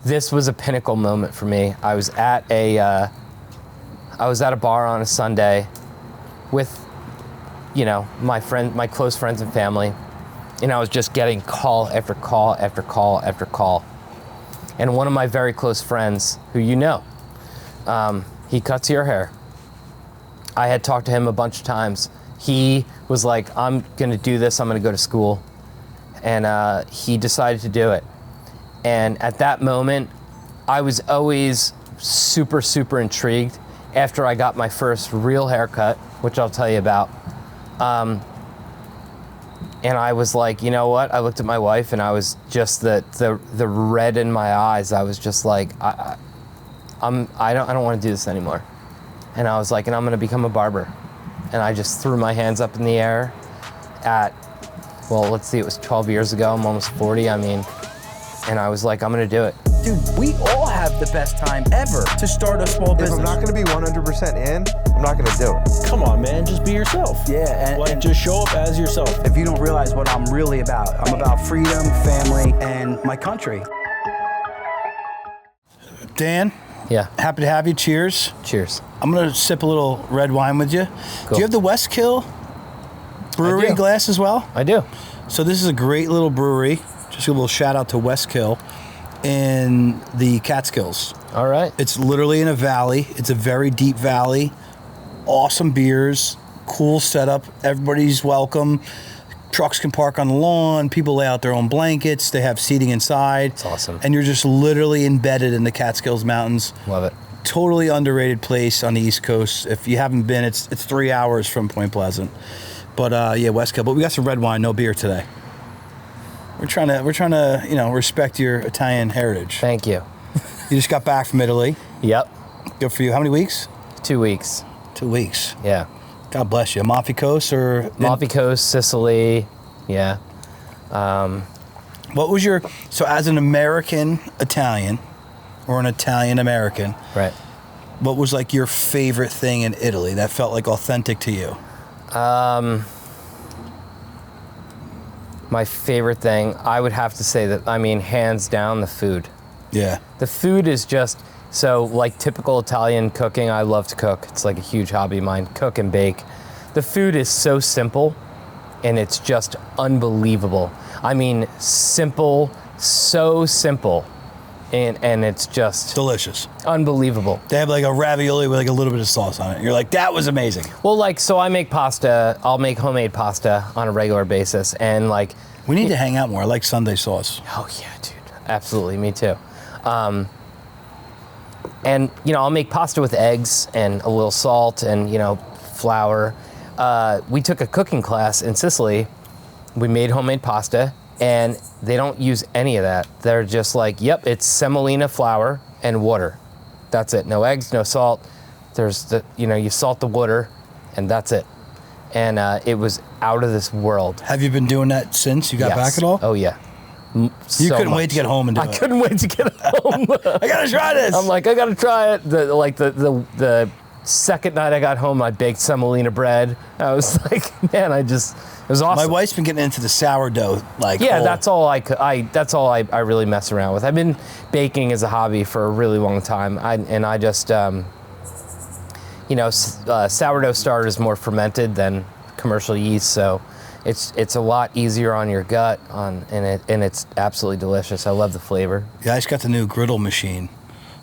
this was a pinnacle moment for me. I was at a bar on a Sunday with, my close friends and family, and I was just getting call after call after call after call. And one of my very close friends, who he cuts your hair. I had talked to him a bunch of times. He was like, I'm gonna do this, I'm gonna go to school. And he decided to do it. And at that moment, I was always super, super intrigued after I got my first real haircut, which I'll tell you about. And I was like, you know what? I looked at my wife and I was just the red in my eyes. I was just like, I don't want to do this anymore. And I was like, and I'm going to become a barber. And I just threw my hands up in the air at, well, let's see, it was 12 years ago. I'm almost 40. And I was like, I'm going to do it. Dude, we all have the best time ever to start a small business. If I'm not going to be 100% in, I'm not going to do it. Come on, man, just be yourself. Yeah, and just show up as yourself. If you don't realize what I'm really about, I'm about freedom, family, and my country. Dan? Yeah. Happy to have you. Cheers. Cheers. I'm going to sip a little red wine with you. Cool. Do you have the Westkill brewery glass as well? I do. So this is a great little brewery. Just a little shout out to Westkill in the Catskills. All right. It's literally in a valley. It's a very deep valley. Awesome beers, cool setup. Everybody's welcome. Trucks can park on the lawn. People lay out their own blankets. They have seating inside. It's awesome. And you're just literally embedded in the Catskills Mountains. Love it. Totally underrated place on the East Coast. If you haven't been, it's 3 hours from Point Pleasant. But Westkill. But we got some red wine, no beer today. We're trying to, respect your Italian heritage. Thank you. You just got back from Italy. Yep. Good for you. How many weeks? 2 weeks. 2 weeks. Yeah. God bless you. Amalfi Coast or? Amalfi Coast, Sicily. Yeah. What was so as an American Italian or an Italian American, right? What was like your favorite thing in Italy that felt like authentic to you? My favorite thing, I would have to say that, hands down, the food. Yeah. The food is just, so like typical Italian cooking, I love to cook. It's like a huge hobby of mine, cook and bake. The food is so simple and it's just unbelievable. Simple, so simple. And it's just delicious. Unbelievable. They have like a ravioli with like a little bit of sauce on it. You're like, that was amazing. Well, so I make pasta. I'll make homemade pasta on a regular basis. And we need to hang out more. I like Sunday sauce. Oh yeah, dude. Absolutely, me too. And I'll make pasta with eggs and a little salt and, flour. We took a cooking class in Sicily. We made homemade pasta. And they don't use any of that. They're just like, yep, it's semolina flour and water. That's it. No eggs, no salt. There's you salt the water, and that's it. And it was out of this world. Have you been doing that since you got back at all? Oh yeah. You couldn't wait to get home and do it. I couldn't wait to get home. I gotta try this. I'm like, I gotta try it. The second night I got home, I baked semolina bread. I was like, man, it was awesome. My wife's been getting into the sourdough, that's all I really mess around with. I've been baking as a hobby for a really long time. I just sourdough starter is more fermented than commercial yeast, so it's a lot easier on your gut and it's absolutely delicious. I love the flavor. Yeah, I just got the new griddle machine,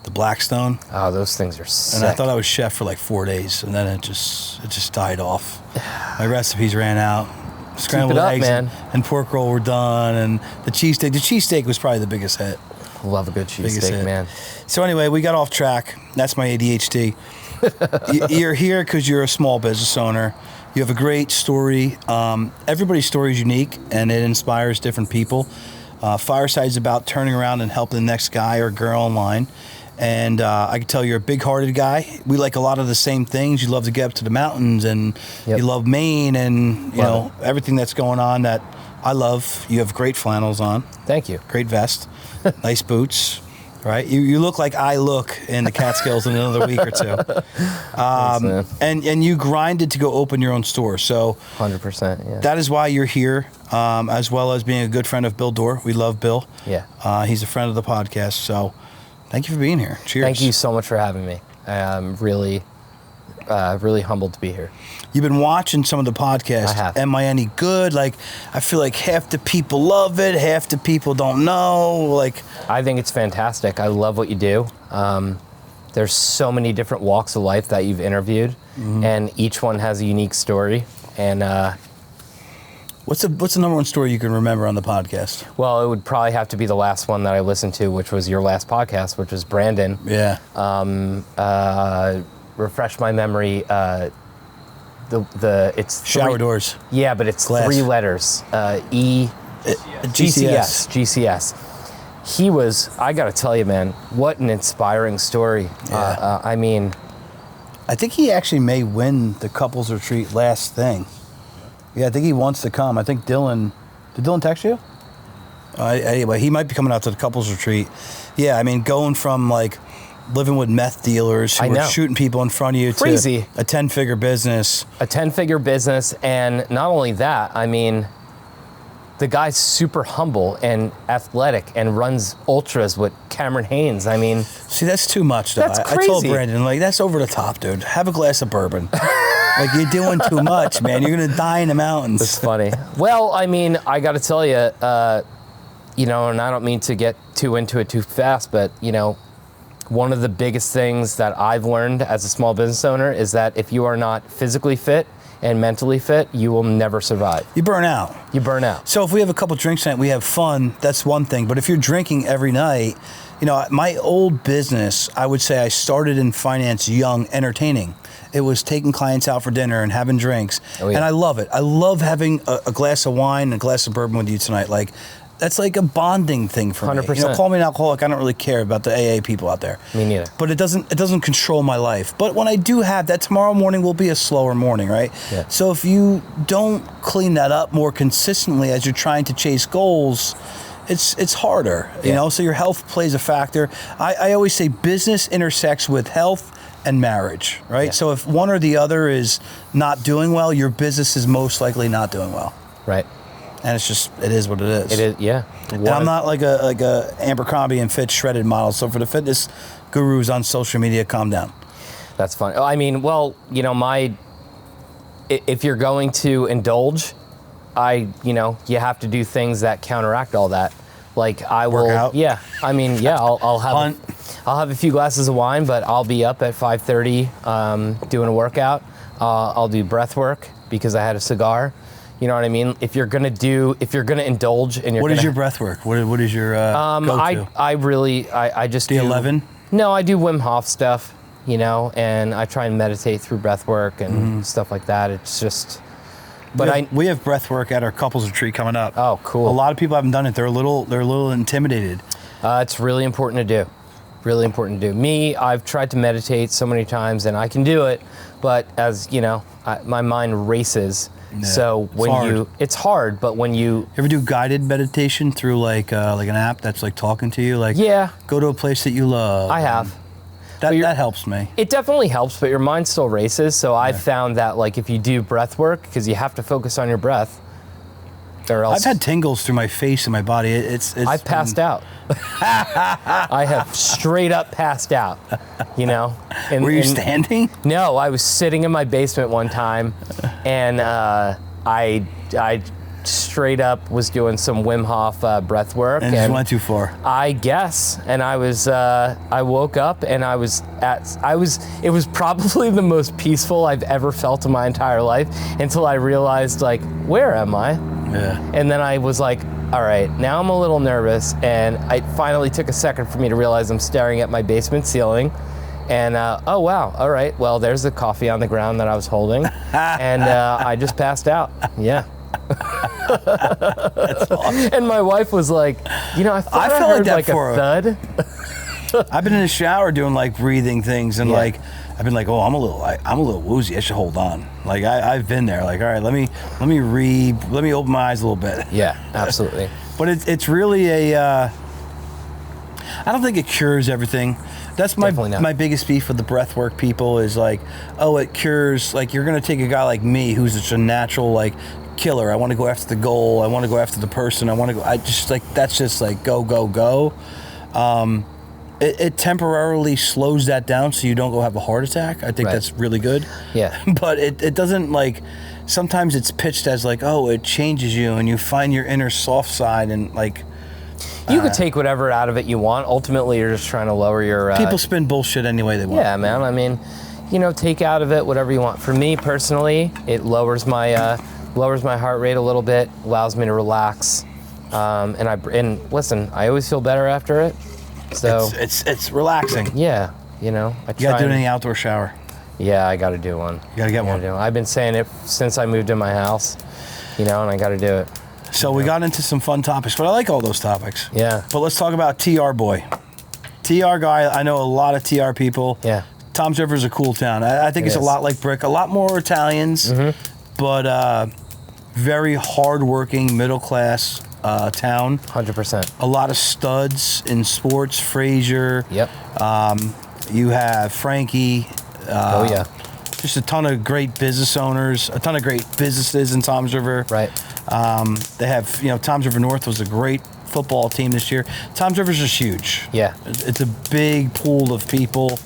the Blackstone. Oh, those things are sick. And I thought I was chef for like 4 days, and then it just died off. My recipes ran out. Scrambled eggs and pork roll were done, and the cheesesteak. The cheesesteak was probably the biggest hit. Love a good cheesesteak, man. So anyway, we got off track. That's my ADHD. You're here because you're a small business owner. You have a great story. Everybody's story is unique, and it inspires different people. Fireside is about turning around and helping the next guy or girl in line. And I can tell you're a big-hearted guy. We like a lot of the same things. You love to get up to the mountains, and you love Maine, and you know everything that's going on that I love. You have great flannels on. Thank you. Great vest, nice boots. right? You look like I look in the Catskills in another week or two. And you grinded to go open your own store. So 100%, yeah. that is why you're here, as well as being a good friend of Bill Dorr. We love Bill. Yeah. He's a friend of the podcast. So thank you for being here. Cheers. Thank you so much for having me. I'm really humbled to be here. You've been watching some of the podcasts. I have. Am I any good? Like, I feel like half the people love it, half the people don't know. Like, I think it's fantastic. I love what you do. There's so many different walks of life that you've interviewed, and each one has a unique story. And what's the number one story you can remember on the podcast? well, it would probably have to be the last one that I listened to, which was your last podcast, which was Brandon. Yeah. Refresh my memory. It's Shower doors. Yeah, but it's Glass. 3 letters. GCS. He was, I gotta tell you, man, what an inspiring story. Yeah. I mean, I think he actually may win the couples retreat last thing. Yeah, I think he wants to come. I think did Dylan text you? Anyway, he might be coming out to the couples retreat. Yeah, I mean, going from like living with meth dealers who were shooting people in front of you Crazy. to a 10-figure business. a 10-figure business, and not only that, I mean, the guy's super humble and athletic and runs ultras with Cameron Haynes. I mean, See, that's too much, though. That's I told crazy. Brandon, like, that's over the top, dude. Have a glass of bourbon. Like, you're doing too much, man. You're going to die in the mountains. it's funny. Well, I mean, I got to tell you, and I don't mean to get too into it too fast, but, one of the biggest things that I've learned as a small business owner is that if you are not physically fit and mentally fit, you will never survive. You burn out. You burn out. So if we have a couple drinks tonight, we have fun, that's one thing. But if you're drinking every night, my old business, I would say I started in finance young, entertaining. It was taking clients out for dinner and having drinks. Oh, yeah. And I love it. I love having a glass of wine and a glass of bourbon with you tonight. Like, that's like a bonding thing for me. 100%. Call me an alcoholic. I don't really care about the AA people out there. Me neither. But it doesn't control my life. But when I do have that, tomorrow morning will be a slower morning, right? Yeah. So if you don't clean that up more consistently as you're trying to chase goals, it's harder, So your health plays a factor. I always say business intersects with health and marriage, right? Yeah. So if one or the other is not doing well, your business is most likely not doing well. Right. And it is what it is. It is, yeah. And I'm not like a Abercrombie and Fitch shredded model. So for the fitness gurus on social media, calm down. That's funny. I mean, well, if you're going to indulge, you have to do things that counteract all that. Like I will, Work out. yeah. I mean, yeah, I'll have I'll have a few glasses of wine, but I'll be up at 5:30 doing a workout. I'll do breath work because I had a cigar. You know what I mean? If you're gonna indulge, and What is your breath work? What is your go-to? I just The do 11? No, I do Wim Hof stuff, and I try and meditate through breath work and stuff like that. It's just, but we have breath work at our couples retreat coming up. Oh, cool. A lot of people haven't done it. They're a little intimidated. It's really important to do. Really important to do. Me, I've tried to meditate so many times, and I can do it, but as my mind races. Yeah, so it's hard, but when you ever do guided meditation through like an app that's like talking to you, like go to a place that you love. I have. That helps me. It definitely helps, but your mind still races. So I've found that like if you do breath work, because you have to focus on your breath, or else I've had tingles through my face and my body. I've passed out. I have straight up passed out. Were you standing? No, I was sitting in my basement one time, and I straight up was doing some Wim Hof breath work, and just went too far. I guess, and I was I woke up and it was probably the most peaceful I've ever felt in my entire life until I realized, like, where am I? Yeah. And then I was like, all right, now I'm a little nervous, and it finally took a second for me to realize I'm staring at my basement ceiling. And oh wow, all right, well, there's the coffee on the ground that I was holding, and I just passed out. Yeah. That's awesome. And my wife was like, I thought I felt heard that like for a thud. I've been in the shower doing like breathing things, and like I've been like, oh, I'm a little woozy. I should hold on. Like I've been there. Like, all right, let me open my eyes a little bit. Yeah, absolutely. But it's really I don't think it cures everything. That's my biggest beef with the breathwork people is like, oh, it cures. Like, you're going to take a guy like me who's just a natural, like, killer. I want to go after the goal. I want to go after the person. I just, like, that's just, like, go, go, go. It temporarily slows that down so you don't go have a heart attack. I think that's really good. Yeah. But it doesn't, like, sometimes it's pitched as, like, oh, it changes you and you find your inner soft side and, like... You could take whatever out of it you want. Ultimately, you're just trying to lower your... people spin bullshit any way they want. Yeah, man. I mean, you know, take out of it whatever you want. For me, personally, it lowers my heart rate a little bit, allows me to relax. And listen, I always feel better after it. So it's relaxing. Yeah, you know. You gotta do it in the outdoor shower. Yeah, I gotta do one. You gotta get one. I've been saying it since I moved in my house, you know, and I gotta do it. So we got into some fun topics, but I like all those topics. Yeah. But let's talk about TR boy. TR guy, I know a lot of TR people. Yeah. Toms River is a cool town. I think it's a lot like Brick, a lot more Italians, but very hardworking, middle class town. 100%. A lot of studs in sports. Frazier. Yep. You have Frankie. Oh yeah. Just a ton of great business owners, a ton of great businesses in Toms River. Right. They have, you know, Toms River North was a great football team this year. Toms River's just huge. Yeah. It's a big pool of people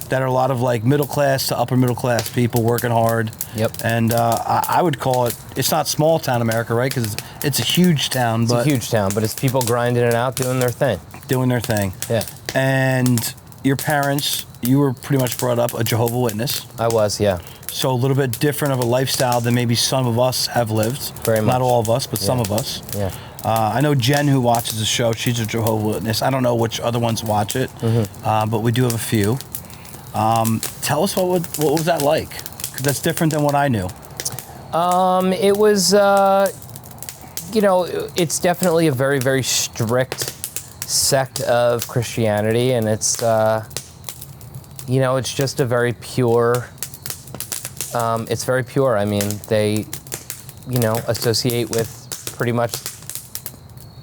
that are a lot of like middle class to upper middle class people working hard. Yep. And I would call it, it's not small town America, right? Because it's a huge town. It's a huge town, but it's people grinding it out, doing their thing. Doing their thing. Yeah. And your parents, you were pretty much brought up a Jehovah's Witness. I was, yeah. So a little bit different of a lifestyle than maybe some of us have lived. Very much. Not all of us, but some of us. Yeah. I know Jen, who watches the show, she's a Jehovah's Witness. I don't know which other ones watch it, but we do have a few. Tell us what was that like? 'Cause that's different than what I knew. It was, you know, it's definitely a very, very strict sect of Christianity, and it's, you know, it's just a very pure, it's very pure. I mean, they, you know, associate with pretty much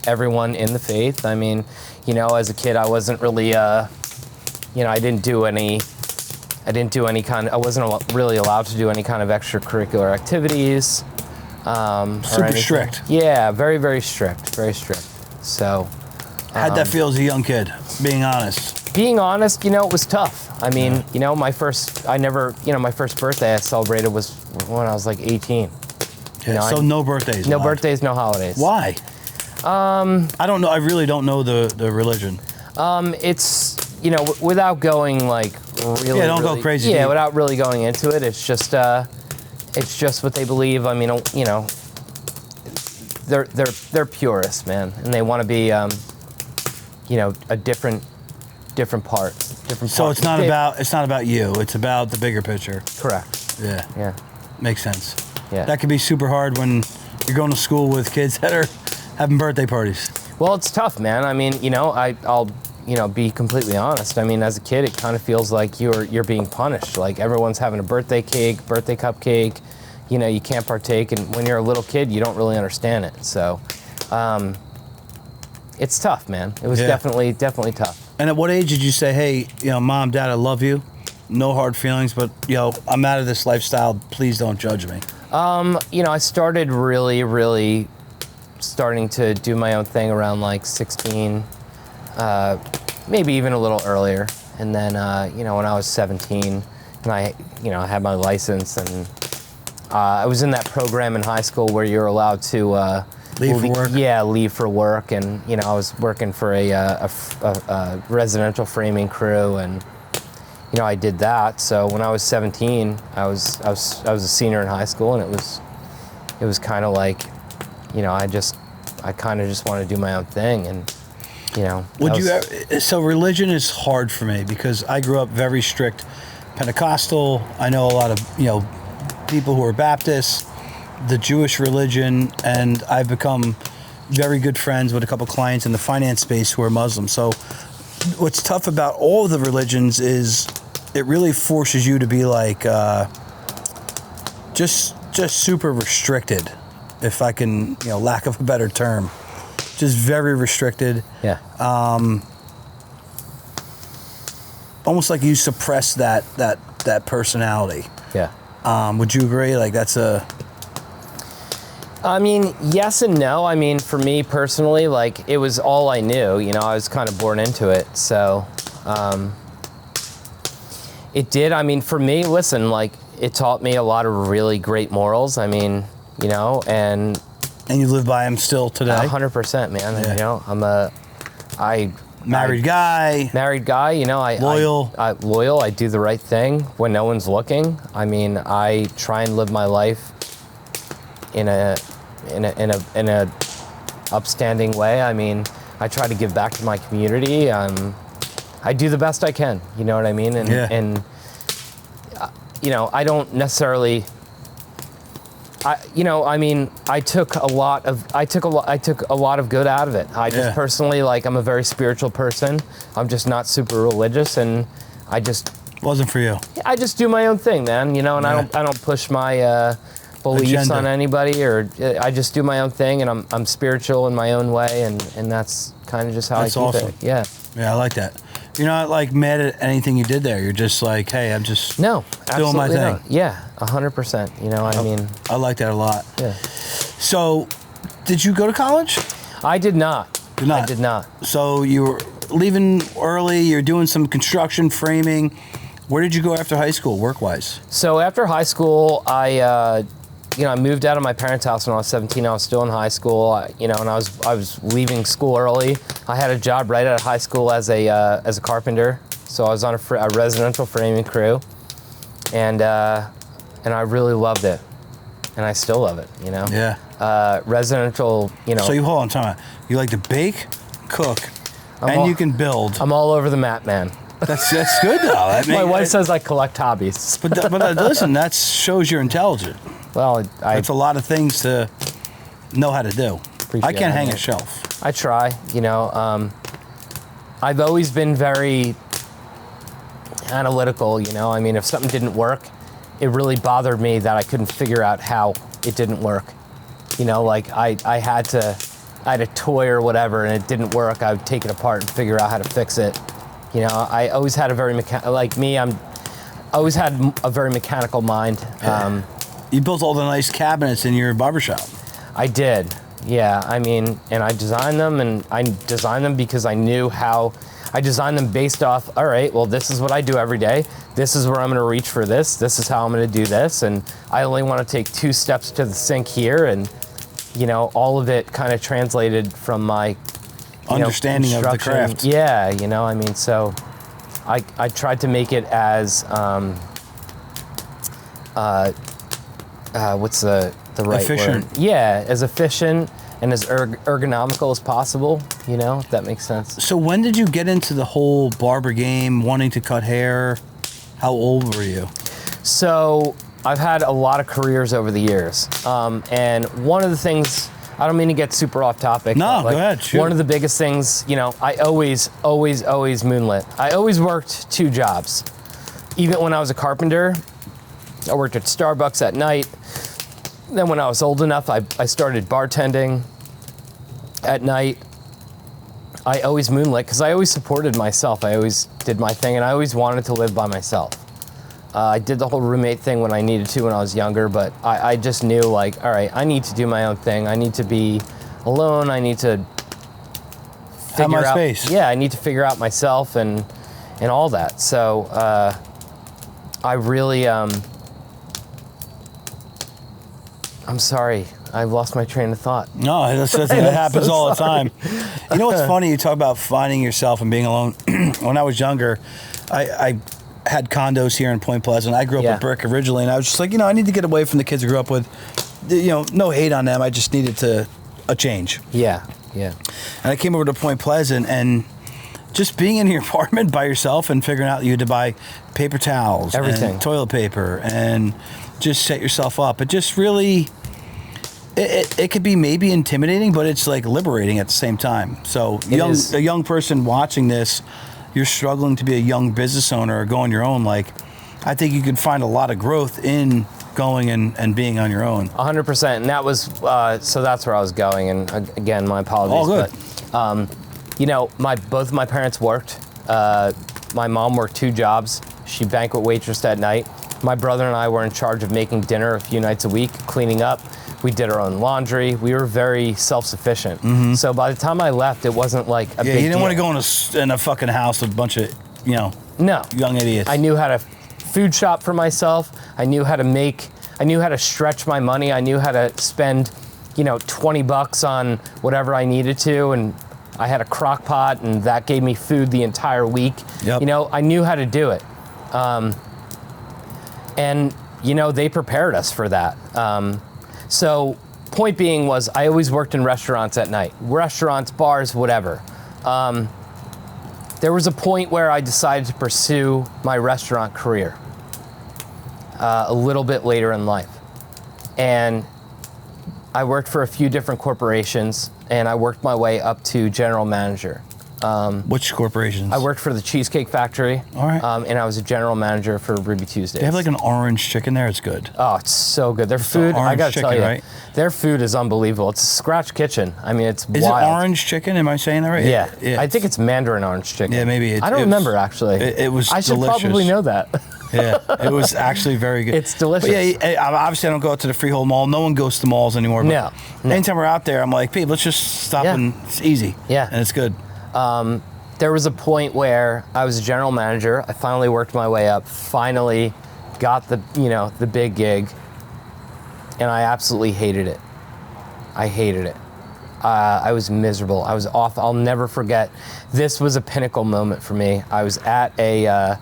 everyone in the faith. I mean, you know, as a kid, I wasn't really, you know, I wasn't really allowed to do any kind of extracurricular activities. Super strict. Yeah, very, very strict, very strict. So. How'd that feel as a young kid, being honest? Being honest, you know, it was tough. I mean, you know, my first birthday I celebrated was when I was like 18. You know, so no birthdays. No birthdays, no holidays. Why? I don't know. I really don't know the religion. It's, you know, without going like really. Yeah, don't go crazy. Yeah, deep. without really going into it, it's just what they believe. I mean, you know, they're purists, man, and they want to be, you know, a different part. So it's not about you. It's about the bigger picture. Correct. Yeah. Yeah. Makes sense. Yeah. That can be super hard when you're going to school with kids that are having birthday parties. Well, it's tough, man. I mean, you know, I'll, you know, be completely honest. I mean, as a kid, it kind of feels like you're being punished. Like everyone's having a birthday cake, birthday cupcake. You know, you can't partake, and when you're a little kid, you don't really understand it. So, it's tough, man. It was definitely tough. And at what age did you say, hey, you know, Mom, Dad, I love you, no hard feelings, but, you know, I'm out of this lifestyle, please don't judge me? You know, I started really starting to do my own thing around like 16, maybe even a little earlier. And then, you know, when I was 17 and I had my license, and I was in that program in high school where you're allowed to leave for work? Yeah, leave for work. And, you know, I was working for a residential framing crew, and, you know, I did that. So when I was 17, I was a senior in high school, and it was kind of like, you know, I kind of just want to do my own thing, and, you know. So religion is hard for me because I grew up very strict Pentecostal. I know a lot of, you know, people who are Baptists, the Jewish religion, and I've become very good friends with a couple clients in the finance space who are Muslim. So what's tough about all of the religions is it really forces you to be like just super restricted, if I can, you know, lack of a better term. Just very restricted. Yeah. almost like you suppress that personality. Yeah. Would you agree? Like that's a. I mean, yes and no. I mean, for me personally, like it was all I knew. You know, I was kind of born into it, so it did. I mean, for me, listen, like it taught me a lot of really great morals. I mean, you know, and you live by them still today. 100%, man. Yeah. You know, Married guy. You know, Loyal. Loyal. I do the right thing when no one's looking. I mean, I try and live my life in a upstanding way. I mean, I try to give back to my community. I do the best I can. You know what I mean? And you know, I don't necessarily. I took a lot of good out of it. I just personally, like, I'm a very spiritual person. I'm just not super religious, and I just wasn't for you. I just do my own thing, man. You know, and I don't push my beliefs Agenda on anybody, or I just do my own thing, and I'm spiritual in my own way, and that's kind of just how That's I keep awesome. it. Yeah. Yeah, I like that. You're not like mad at anything you did there. You're just like, hey, I'm just No, doing my absolutely thing. not. Yeah, 100%. You know, I mean, I like that a lot. yeah. So, did you go to college? I did not. Did not? I did not. So you were leaving early. You're doing some construction framing. Where did you go after high school, work-wise? So after high school, I moved out of my parents' house when I was 17. I was still in high school, and I was leaving school early. I had a job right out of high school as a carpenter. So I was on a residential framing crew, and I really loved it, and I still love it. You know. Yeah. Residential. You know. So you hold on, time out. You like to bake, cook, you can build. I'm all over the map, man. That's good though. My wife says I collect hobbies. But listen, that shows you're intelligent. Well, It's a lot of things to know how to do. I can't hang a shelf. I try, you know. I've always been very analytical, you know. I mean, if something didn't work, it really bothered me that I couldn't figure out how it didn't work. You know, like I had a toy or whatever and it didn't work, I would take it apart and figure out how to fix it. You know, I always had a very always had a very mechanical mind. You built all the nice cabinets in your barbershop. I did, yeah. I mean, and I designed them because I knew how. I designed them based off, all right, well, this is what I do every day. This is where I'm gonna reach for this. This is how I'm gonna do this. And I only wanna take 2 steps to the sink here. And, you know, all of it kind of translated from my understanding of the craft. Yeah, you know, I mean, so I tried to make it as, what's the right efficient word? Yeah, as efficient and as ergonomical as possible, you know, if that makes sense. So when did you get into the whole barber game, wanting to cut hair? How old were you? So I've had a lot of careers over the years. And one of the things, I don't mean to get super off topic. No, but go ahead, shoot. One of the biggest things, you know, I always moonlit. I always worked 2 jobs. Even when I was a carpenter, I worked at Starbucks at night. Then when I was old enough, I started bartending at night. I always moonlit because I always supported myself. I always did my thing, and I always wanted to live by myself. I did the whole roommate thing when I needed to when I was younger, but I just knew, like, all right, I need to do my own thing. I need to be alone. I need to Have my figure out space. Yeah, I need to figure out myself and all that. So I really I'm sorry. I've lost my train of thought. No, that happens all the time. You know what's funny? You talk about finding yourself and being alone. When I was younger, I had condos here in Point Pleasant. I grew up with brick originally, and I was just like, you know, I need to get away from the kids I grew up with. You know, no hate on them. I just needed a change. Yeah, yeah. And I came over to Point Pleasant, and just being in your apartment by yourself and figuring out you had to buy paper towels, everything, and toilet paper, and just set yourself up. It just really, it could be maybe intimidating, but it's like liberating at the same time. So a young person watching this, you're struggling to be a young business owner or go on your own, like, I think you can find a lot of growth in going and being on your own. 100%. And that was, so that's where I was going. And again, my apologies. All good. But, you know, both my parents worked. My mom worked 2 jobs. She banquet waitressed at night. My brother and I were in charge of making dinner a few nights a week, cleaning up. We did our own laundry. We were very self-sufficient. So by the time I left, it wasn't like a big deal. You didn't want to go in a fucking house with a bunch of, no young idiots. I knew how to food shop for myself. I knew how to stretch my money. I knew how to spend, $20 on whatever I needed to. And I had a crock pot, and that gave me food the entire week. Yep. I knew how to do it. And they prepared us for that. So point being was I always worked in restaurants at night. Restaurants, bars, whatever. There was a point where I decided to pursue my restaurant career a little bit later in life. And I worked for a few different corporations, and I worked my way up to general manager. Which corporations? I worked for the Cheesecake Factory. All right. And I was a general manager for Ruby Tuesdays. They have like an orange chicken there. It's good. Oh, it's so good. Their food, I gotta tell you, right? their food is unbelievable. It's a scratch kitchen. I mean, it's Is wild. it orange chicken? Am I saying that right? Yeah. I think it's Mandarin orange chicken. Yeah, maybe. I don't remember, actually. It was I should delicious. probably know that. Yeah, it was actually very good. It's delicious. But yeah, obviously I don't go out to the Freehold Mall. No one goes to malls anymore. But No. anytime we're out there, I'm like, babe, let's just stop and it's easy. Yeah. And it's good. There was a point where I was a general manager. I finally worked my way up, finally got the big gig, and I absolutely hated it. I hated it. I was miserable. I was off. I'll never forget. This was a pinnacle moment for me. I was at a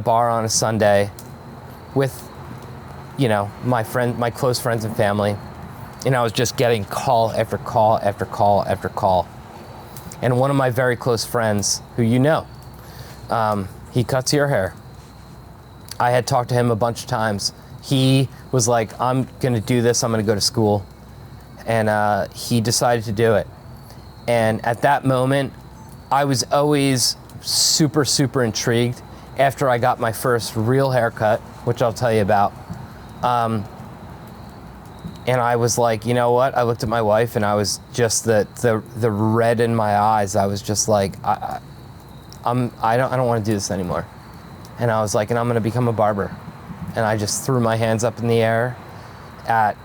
bar on a Sunday with, my close friends and family, and I was just getting call after call after call after call. And one of my very close friends, who he cuts your hair. I had talked to him a bunch of times. He was like, I'm gonna do this, I'm gonna go to school. And he decided to do it. And at that moment, I was always super, super intrigued after I got my first real haircut, which I'll tell you about. And I was like, you know what? I looked at my wife, and I was just the red in my eyes. I was just like, I don't want to do this anymore. And I was like, and I'm going to become a barber. And I just threw my hands up in the air at,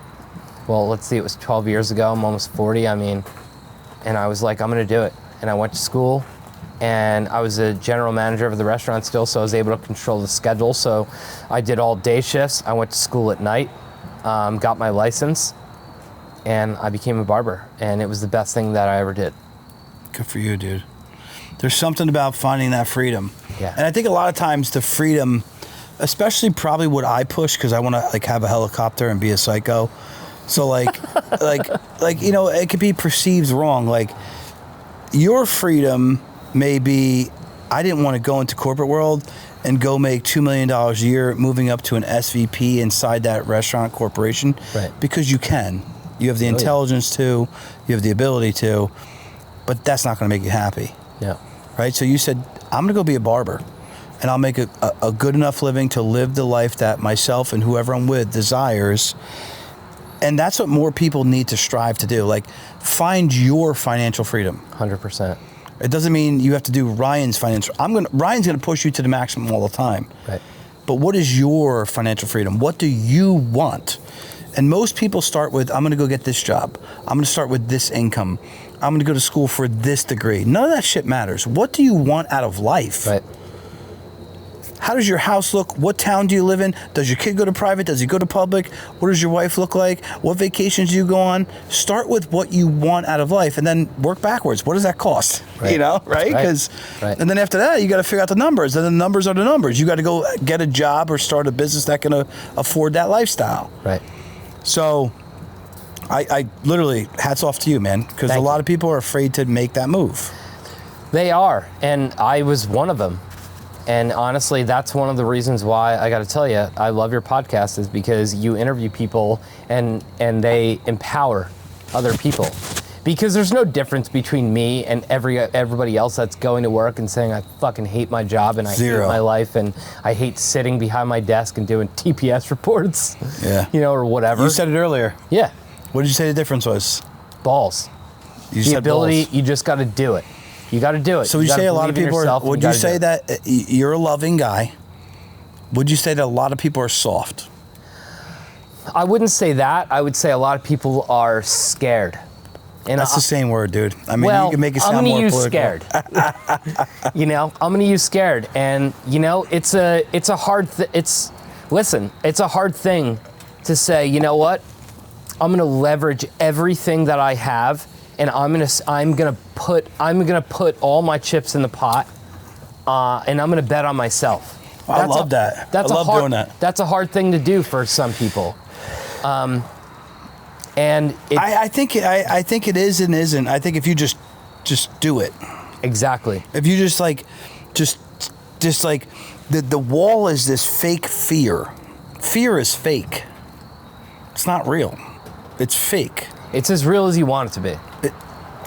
let's see, it was 12 years ago. I'm almost 40. And I was like, I'm going to do it. And I went to school, and I was a general manager of the restaurant still, so I was able to control the schedule. So I did all day shifts. I went to school at night. Got my license, and I became a barber, and it was the best thing that I ever did. Good for you, dude. There's something about finding that freedom. Yeah. And I think a lot of times the freedom, especially probably what I push, because I want to have a helicopter and be a psycho. So it could be perceived wrong. Like your freedom may be, I didn't want to go into corporate world and go make $2 million a year, moving up to an SVP inside that restaurant corporation. Right. Because you can. You have the intelligence to, you have the ability to, but that's not going to make you happy. Yeah. Right? So you said, I'm going to go be a barber, and I'll make a good enough living to live the life that myself and whoever I'm with desires. And that's what more people need to strive to do. Like, find your financial freedom. 100%. It doesn't mean you have to do Ryan's financial. Ryan's going to push you to the maximum all the time. Right. But what is your financial freedom? What do you want? And most people start with, I'm going to go get this job. I'm going to start with this income. I'm going to go to school for this degree. None of that shit matters. What do you want out of life? Right. How does your house look? What town do you live in? Does your kid go to private? Does he go to public? What does your wife look like? What vacations do you go on? Start with what you want out of life, and then work backwards. What does that cost? Right. Right? Right. And then after that, you got to figure out the numbers. And the numbers are the numbers. You got to go get a job or start a business that can afford that lifestyle. Right. So, I literally, hats off to you, man, because a lot of people are afraid to make that move. They are, and I was one of them. And honestly, that's one of the reasons why I got to tell you, I love your podcast, is because you interview people and they empower other people. Because there's no difference between me and everybody else that's going to work and saying, I fucking hate my job and I hate my life and I hate sitting behind my desk and doing TPS reports. Yeah. Or whatever. You said it earlier. Yeah. What did you say the difference was? Balls. You The said ability, balls. you just got to do it. You got to do it. So would you say a lot of people are, would you say that? that you're a loving guy? Would you say that a lot of people are soft? I wouldn't say that. I would say a lot of people are scared. And That's the same word, dude. I mean, well, you can make it sound I'm more gonna use political. scared. You know, I'm gonna use scared, and you know, it's a hard it's a hard thing to say. You know what? I'm gonna leverage everything that I have, and I'm gonna put all my chips in the pot, and I'm gonna bet on myself. I love that. I love doing that. That's a hard thing to do for some people. And I think it is and isn't. I think if you just do it. Exactly. If you just like the wall is this fake fear. Fear is fake. It's not real. It's fake. It's as real as you want it to be.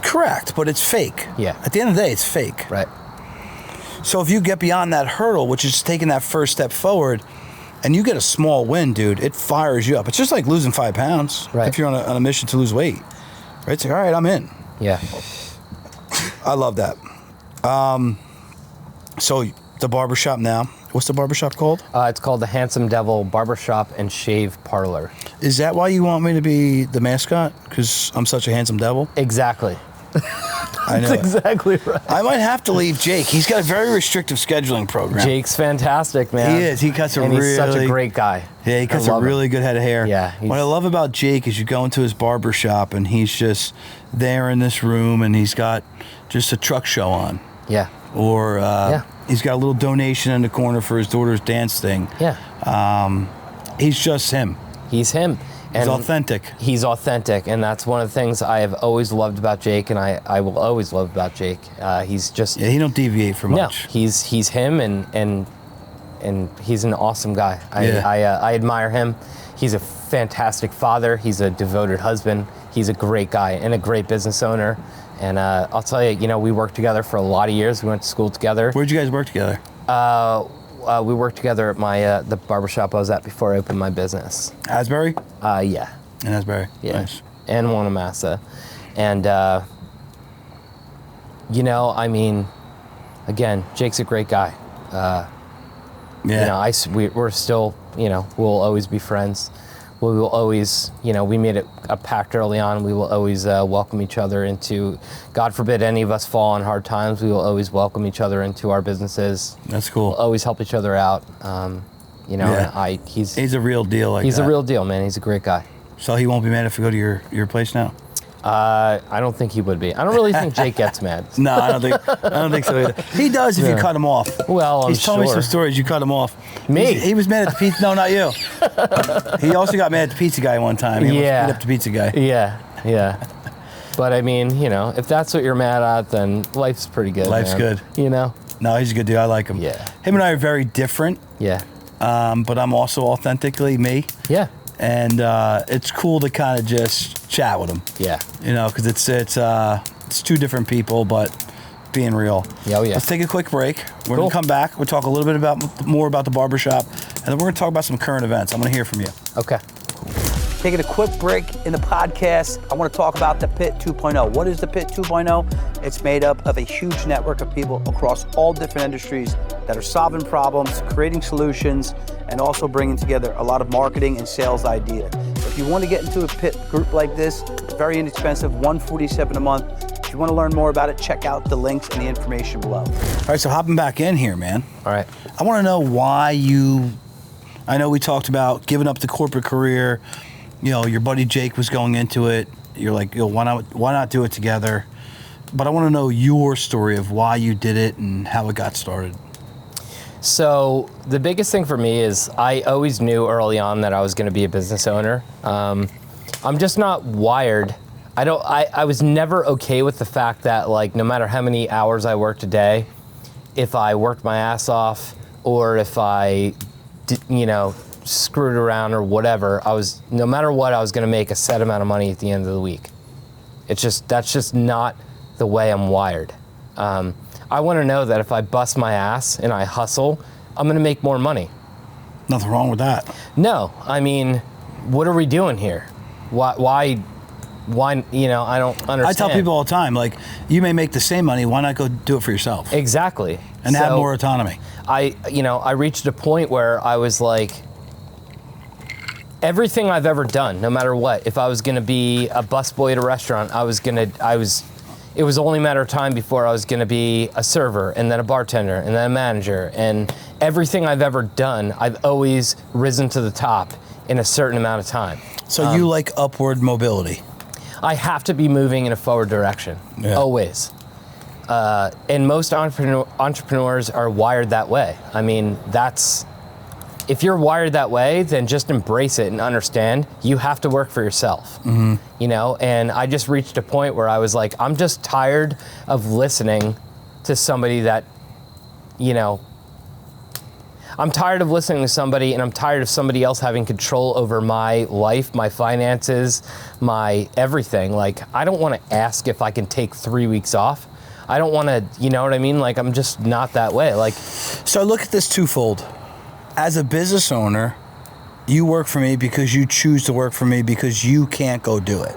Correct, but it's fake. Yeah. At the end of the day, it's fake. Right. So if you get beyond that hurdle, which is taking that first step forward, and you get a small win, dude, it fires you up. It's just like losing 5 pounds. Right. If you're on a mission to lose weight. Right? It's like, all right, I'm in. Yeah. I love that. So the barbershop now. What's the barbershop called? It's called the Handsome Devil Barber Shop and Shave Parlor. Is that why you want me to be the mascot? Because I'm such a handsome devil? Exactly. I know. That's exactly right. I might have to leave Jake. He's got a very restrictive scheduling program. Jake's fantastic, man. He is. He cuts and he's such a great guy. Yeah, he cuts a really good head of hair. Yeah. What I love about Jake is you go into his barber shop and he's just there in this room and he's got just a truck show on. Yeah. Or he's got a little donation in the corner for his daughter's dance thing. Yeah. He's just him. He's him. And he's authentic. He's authentic, and that's one of the things I have always loved about Jake, and I will always love about Jake. He's just he don't deviate from much. No, he's him, and he's an awesome guy. I admire him. He's a fantastic father. He's a devoted husband. He's a great guy and a great business owner. And I'll tell you, you know, we worked together for a lot of years. We went to school together. Where'd you guys work together? We worked together at my the barbershop I was at before I opened my business. Asbury? Yeah. In Asbury? Yeah. Nice. And Wanamassa. And, you know, I mean, again, Jake's a great guy. You know, we're still, you know, we'll always be friends. We will always, you know, we made a pact early on. We will always welcome each other into, God forbid any of us fall on hard times, we will always welcome each other into our businesses. That's cool. We'll always help each other out. You know, and he's a real deal. He's a real deal, man. He's a great guy. So he won't be mad if we go to your place now? I don't think he would be. I don't really think Jake gets mad. No, I don't think so either. He does if you cut him off. Well, he's told me some stories. You cut him off. Me? He was mad at the pizza. No, not you. He also got mad at the pizza guy one time. He almost beat up the pizza guy. Yeah. But I mean, you know, if that's what you're mad at, then life's pretty good. Life's good. You know. No, he's a good dude. I like him. Yeah. Him and I are very different. Yeah. But I'm also authentically me. Yeah. And it's cool to kind of just chat with him. Yeah. You know, because it's two different people, but being real. Yeah, oh yeah. Let's take a quick break. We're going to come back. We'll talk a little bit more about the barbershop, and then we're going to talk about some current events. I'm going to hear from you. Okay. Taking a quick break in the podcast, I want to talk about the Pit 2.0. What is the Pit 2.0? It's made up of a huge network of people across all different industries that are solving problems, creating solutions, and also bringing together a lot of marketing and sales ideas. If you want to get into a Pit group like this, it's very inexpensive, $147 a month. If you want to learn more about it, check out the links and the information below. All right, so hopping back in here, man. All right. I want to know why I know we talked about giving up the corporate career. You know, your buddy Jake was going into it. You're like, why not do it together? But I want to know your story of why you did it and how it got started. So the biggest thing for me is I always knew early on that I was going to be a business owner. I'm just not wired. I was never okay with the fact that, like, no matter how many hours I worked a day, if I worked my ass off or if I, screwed around or whatever, no matter what, I was going to make a set amount of money at the end of the week. That's just not the way I'm wired. I want to know that if I bust my ass and I hustle, I'm going to make more money. Nothing wrong with that. No, I mean, what are we doing here? Why why, I don't understand. I tell people all the time, like, you may make the same money, why not go do it for yourself? Exactly. And have more autonomy. I reached a point where I was like, everything I've ever done, no matter what, if I was going to be a busboy at a restaurant, it was only a matter of time before I was going to be a server and then a bartender and then a manager. And everything I've ever done, I've always risen to the top in a certain amount of time. So you like upward mobility? I have to be moving in a forward direction, always. And most entrepreneurs are wired that way. I mean, if you're wired that way, then just embrace it and understand you have to work for yourself. And I just reached a point where I was like, I'm just tired of listening to somebody that, I'm tired of listening to somebody, and I'm tired of somebody else having control over my life, my finances, my everything. Like, I don't want to ask if I can take 3 weeks off. I don't want to, you know what I mean? Like, I'm just not that way. Like, so I look at this twofold. As a business owner, you work for me because you choose to work for me because you can't go do it.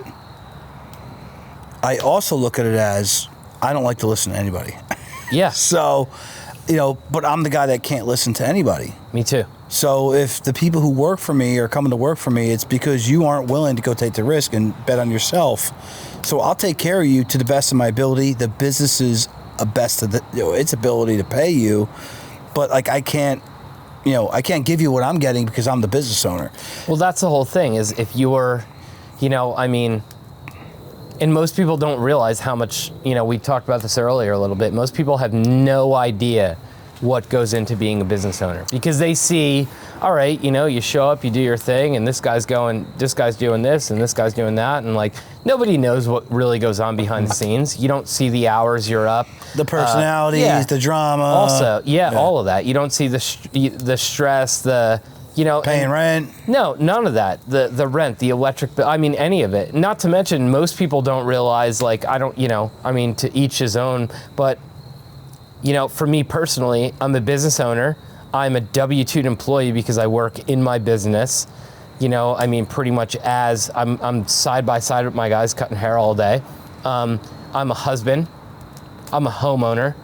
I also look at it as, I don't like to listen to anybody. Yeah. So, but I'm the guy that can't listen to anybody. Me too. So if the people who work for me are coming to work for me, it's because you aren't willing to go take the risk and bet on yourself. So I'll take care of you to the best of my ability. The business is best of its ability to pay you, but like I can't give you what I'm getting because I'm the business owner. Well, that's the whole thing is if you're, and most people don't realize how much, we talked about this earlier a little bit. Most people have no idea what goes into being a business owner because they see, all right, you show up, you do your thing, and this guy's doing this, and this guy's doing that, and like nobody knows what really goes on behind the scenes. You don't see the hours you're up, the personalities, the drama. Also, all of that. You don't see the stress, paying rent. No, none of that. The rent, the electric bill. I mean, any of it. Not to mention, most people don't realize. Like, to each his own, but. For me personally, I'm a business owner. I'm a W-2 employee because I work in my business. Pretty much as I'm side by side with my guys cutting hair all day. I'm a husband. I'm a homeowner.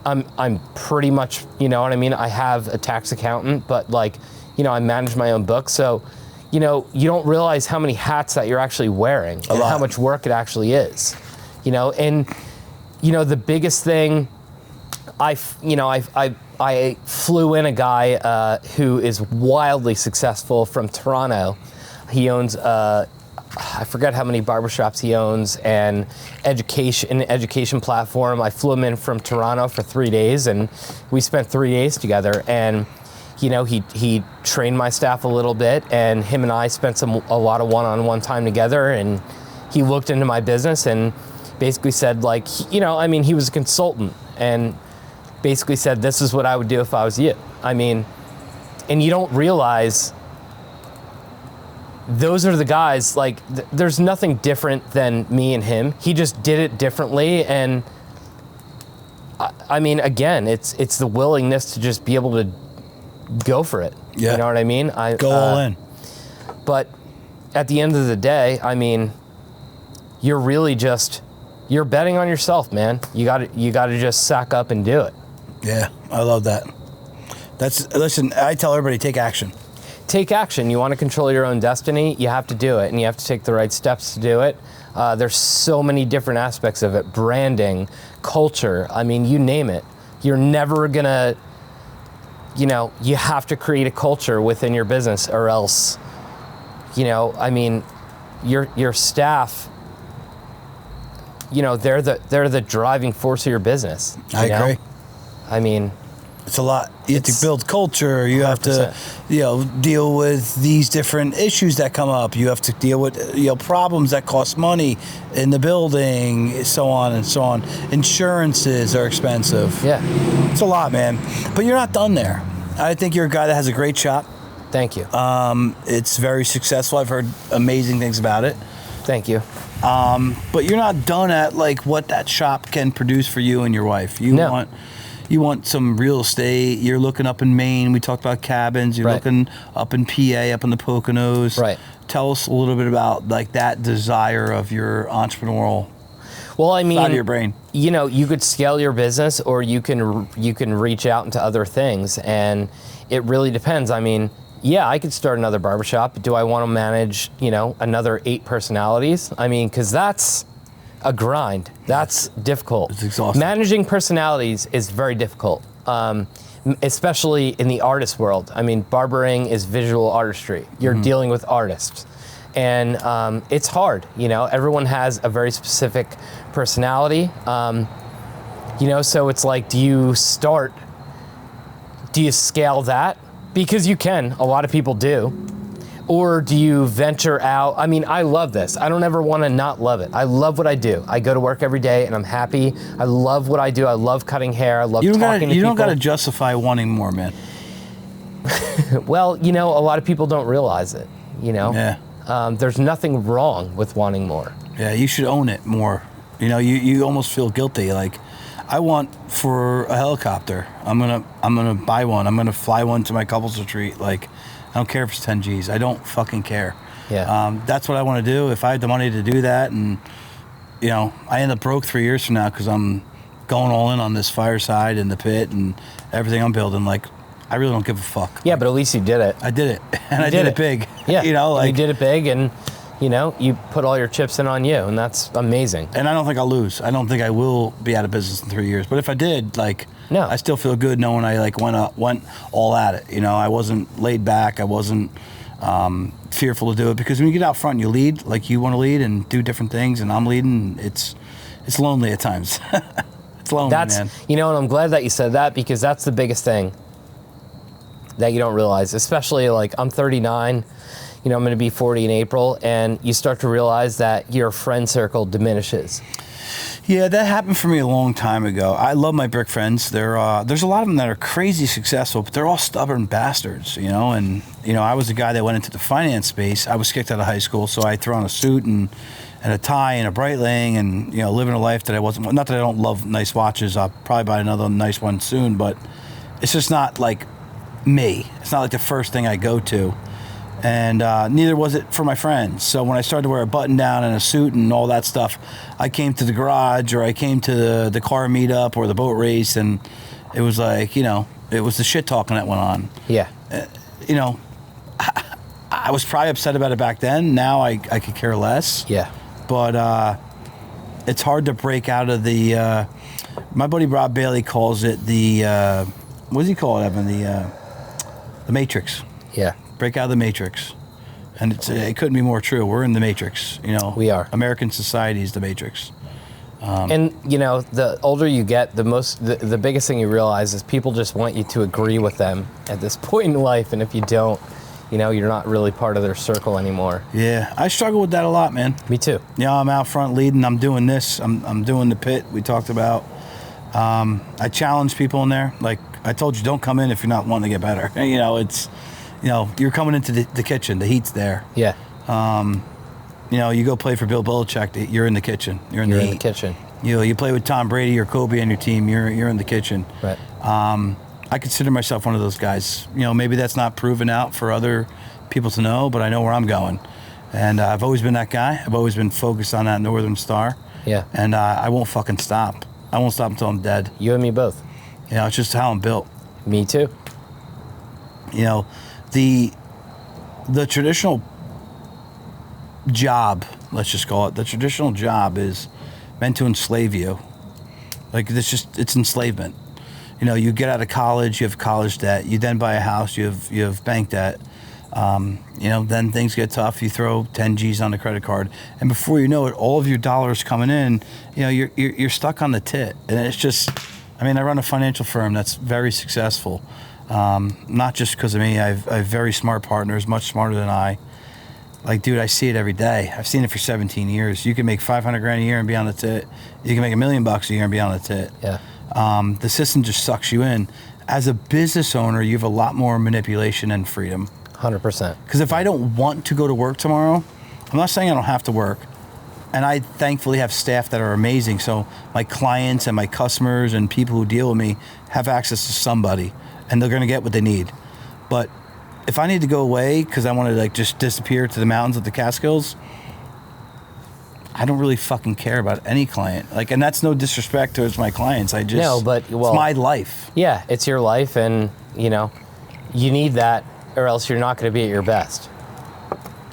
I'm pretty much, I have a tax accountant, but I manage my own books. So, you don't realize how many hats that you're actually wearing and how much work it actually is. The biggest thing. I flew in a guy who is wildly successful from Toronto. He owns, I forget how many barbershops he owns, and an education platform. I flew him in from Toronto for 3 days, and we spent 3 days together. And he trained my staff a little bit, and him and I spent a lot of one-on-one time together. And he looked into my business and basically said, he was a consultant, and basically said, this is what I would do if I was you. And you don't realize those are the guys, there's nothing different than me and him. He just did it differently. And again, it's the willingness to just be able to go for it. Yeah. You know what I mean? Go all in. But at the end of the day, you're really you're betting on yourself, man. You got to just sack up and do it. Yeah, I love that. Listen, I tell everybody, take action. Take action. You want to control your own destiny, you have to do it, and you have to take the right steps to do it. There's so many different aspects of it. Branding, culture, you name it. You're never gonna, you have to create a culture within your business, or else, your staff, they're the driving force of your business. I agree. It's a lot. You have to build culture. You 100%. Have to, deal with these different issues that come up. You have to deal with, problems that cost money in the building, so on and so on. Insurances are expensive. Yeah. It's a lot, man. But you're not done there. I think you're a guy that has a great shop. Thank you. It's very successful. I've heard amazing things about it. Thank you. But you're not done at what that shop can produce for you and your wife. You want some real estate. You're looking up in Maine. We talked about cabins. You're looking up in PA, up in the Poconos. Right. tell us a little bit about like that desire of your entrepreneurial Well, I mean, side of your brain? You know, you could scale your business, or you can reach out into other things, and it really depends. I mean, yeah, I could start another barbershop. Do I want to manage, you know, another 8 personalities? I mean, because that's a grind. That's difficult. It's exhausting. Managing personalities is very difficult, especially in the artist world. I mean, barbering is visual artistry. You're dealing with artists. And it's hard, you know, everyone has a very specific personality, you know, so it's like, do you scale that? Because you can, a lot of people do. Or do you venture out? I mean, I love this. I don't ever want to not love it. I love what I do. I go to work every day and I'm happy. I love what I do. I love cutting hair. I love talking to people. You don't got to justify wanting more, man. Well, you know, a lot of people don't realize it, you know? Yeah. There's nothing wrong with wanting more. Yeah, you should own it more. You know, you almost feel guilty. Like, I want for a helicopter. I'm gonna buy one. I'm gonna fly one to my couples retreat. Like, I don't care if it's 10 G's. I don't fucking care. Yeah. That's what I want to do. If I had the money to do that, and you know, I end up broke 3 years from now because I'm going all in on this Fireside and the pit and everything I'm building. Like, I really don't give a fuck. Yeah, but at least you did it. I did it, and I did it big. Yeah, you know, like you did it big, and you know, you put all your chips in on you, and that's amazing. And I don't think I'll lose. I don't think I will be out of business in 3 years. But if I did, like, no, I still feel good knowing I like went all at it. You know, I wasn't laid back. I wasn't fearful to do it, because when you get out front, and you lead like you want to lead and do different things, and I'm leading. It's lonely at times. It's lonely, man. You know, and I'm glad that you said that, because that's the biggest thing that you don't realize, especially like I'm 39, you know, I'm going to be 40 in April, and you start to realize that your friend circle diminishes. Yeah, that happened for me a long time ago. I love my brick friends. There's a lot of them that are crazy successful, but they're all stubborn bastards, you know. And you know, I was the guy that went into the finance space. I was kicked out of high school, so I threw on a suit and a tie and a Breitling, and you know, living a life that I wasn't. Not that I don't love nice watches. I'll probably buy another nice one soon, but it's just not like me. It's not like the first thing I go to. And neither was it for my friends. So when I started to wear a button down and a suit and all that stuff, I came to the garage, or I came to the car meetup or the boat race, and it was like, you know, it was the shit talking that went on. Yeah. You know, I was probably upset about it back then. Now I could care less. Yeah. But it's hard to break out of the, my buddy Rob Bailey calls it the, what does he call it, Evan? The Matrix. Yeah. Break out of the Matrix. And it couldn't be more true. We're in the Matrix, you know. We are. American society is the Matrix. And you know, the older you get, the biggest thing you realize is people just want you to agree with them at this point in life, and if you don't, you know, you're not really part of their circle anymore. Yeah, I struggle with that a lot, man. Me too. You know, I'm out front leading. I'm doing this. I'm doing the pit we talked about. I challenge people in there. Like I told you, don't come in if you're not wanting to get better. You know, it's, you know, you're coming into the kitchen. The heat's there. Yeah. You know, you go play for Bill Belichick. You're in the kitchen. You're in the kitchen. You know, you play with Tom Brady or Kobe on your team. You're in the kitchen. Right. I consider myself one of those guys. You know, maybe that's not proven out for other people to know, but I know where I'm going. And I've always been that guy. I've always been focused on that Northern Star. Yeah. And I won't fucking stop. I won't stop until I'm dead. You and me both. You know, it's just how I'm built. Me too. You know, the traditional job, let's just call it, the traditional job is meant to enslave you. Like, it's enslavement. You know, you get out of college, you have college debt, you then buy a house, you have bank debt. You know, then things get tough, you throw 10 G's on the credit card, and before you know it, all of your dollars coming in, you know, you're stuck on the tit. And it's just, I mean, I run a financial firm that's very successful. Not just because of me. I have very smart partners, much smarter than I. Like, dude, I see it every day. I've seen it for 17 years. You can make $500 grand a year and be on the tit. You can make $1 million a year and be on the tit. Yeah. The system just sucks you in. As a business owner, you have a lot more manipulation and freedom. 100%. Because if I don't want to go to work tomorrow, I'm not saying I don't have to work. And I thankfully have staff that are amazing. So my clients and my customers and people who deal with me have access to somebody, and they're going to get what they need. But if I need to go away because I want to like just disappear to the mountains of the Catskills, I don't really fucking care about any client. Like, and that's no disrespect towards my clients. I just it's my life. Yeah, it's your life, and you know, you need that, or else you're not going to be at your best.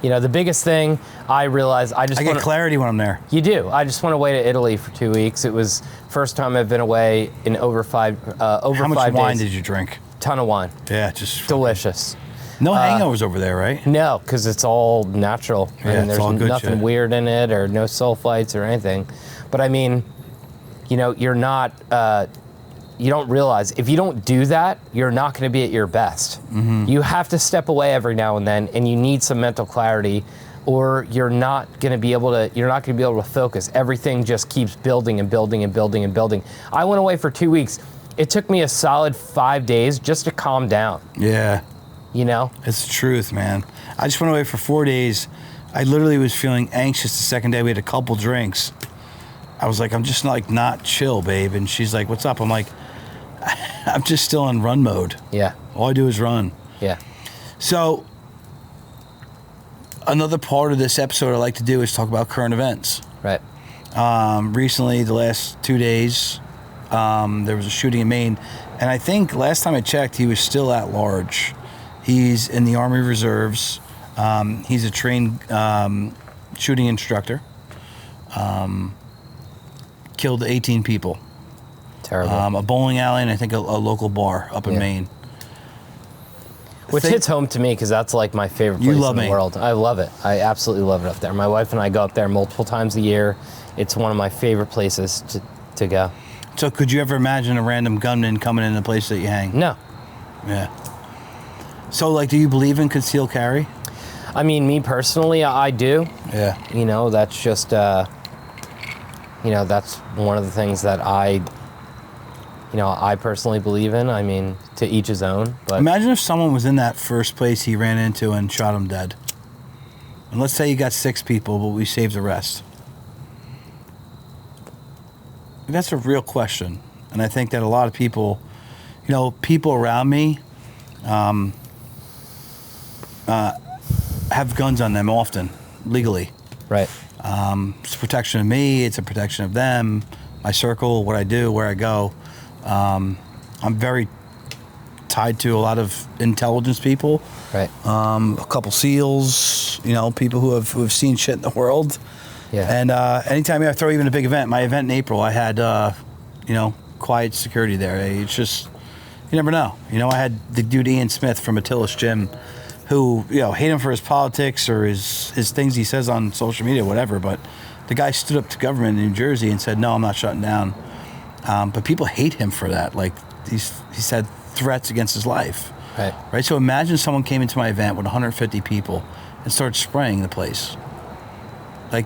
You know, the biggest thing I realized, I get clarity when I'm there. You do. I just went away to Italy for 2 weeks. It was first time I've been away in over 5 days. How much wine did you drink? Ton of wine. Yeah, just delicious. No hangovers over there, right? No, because it's all natural. Yeah, I mean, it's all there's good nothing shit. weird in it, or no sulfites or anything. But I mean, you know, you're not. You don't realize if you don't do that, you're not going to be at your best. Mm-hmm. You have to step away every now and then, and you need some mental clarity, or you're not going to be able to. You're not going to be able to focus. Everything just keeps building and building and building and building. I went away for 2 weeks. It took me a solid 5 days just to calm down. Yeah. You know? It's the truth, man. I just went away for 4 days. I literally was feeling anxious the second day. We had a couple drinks. I was like, I'm just not chill, babe. And she's like, what's up? I'm like, I'm just still in run mode. Yeah. All I do is run. Yeah. So another part of this episode I like to do is talk about current events. Right. Recently, the last 2 days, there was a shooting in Maine. And I think last time I checked, he was still at large. He's in the Army Reserves. He's a trained shooting instructor. Killed 18 people. Terrible. A bowling alley and I think a local bar up in Maine. Which hits home to me because that's like my favorite place in the world. I love it. I absolutely love it up there. My wife and I go up there multiple times a year. It's one of my favorite places to go. So could you ever imagine a random gunman coming in the place that you hang? No. Yeah. So, like, do you believe in concealed carry? I mean, me personally, I do. Yeah. You know, that's just, you know, that's one of the things that I personally believe in. I mean, to each his own. But imagine if someone was in that first place he ran into and shot him dead. And let's say you got 6 people, but we saved the rest. That's a real question. And I think that a lot of people, you know, people around me, have guns on them often, legally. Right. It's a protection of me, it's a protection of them, my circle, what I do, where I go. I'm very tied to a lot of intelligence people. Right. A couple SEALs, you know, people who have seen shit in the world. Yeah. And anytime I throw even a big event, my event in April, I had, you know, quiet security there. It's just, you never know. You know, I had the dude Ian Smith from Attila's Gym, who, you know, hate him for his politics or his things he says on social media, whatever, but the guy stood up to government in New Jersey and said, no, I'm not shutting down. But people hate him for that. Like, he's had threats against his life. Right. Right? So imagine someone came into my event with 150 people and started spraying the place. Like,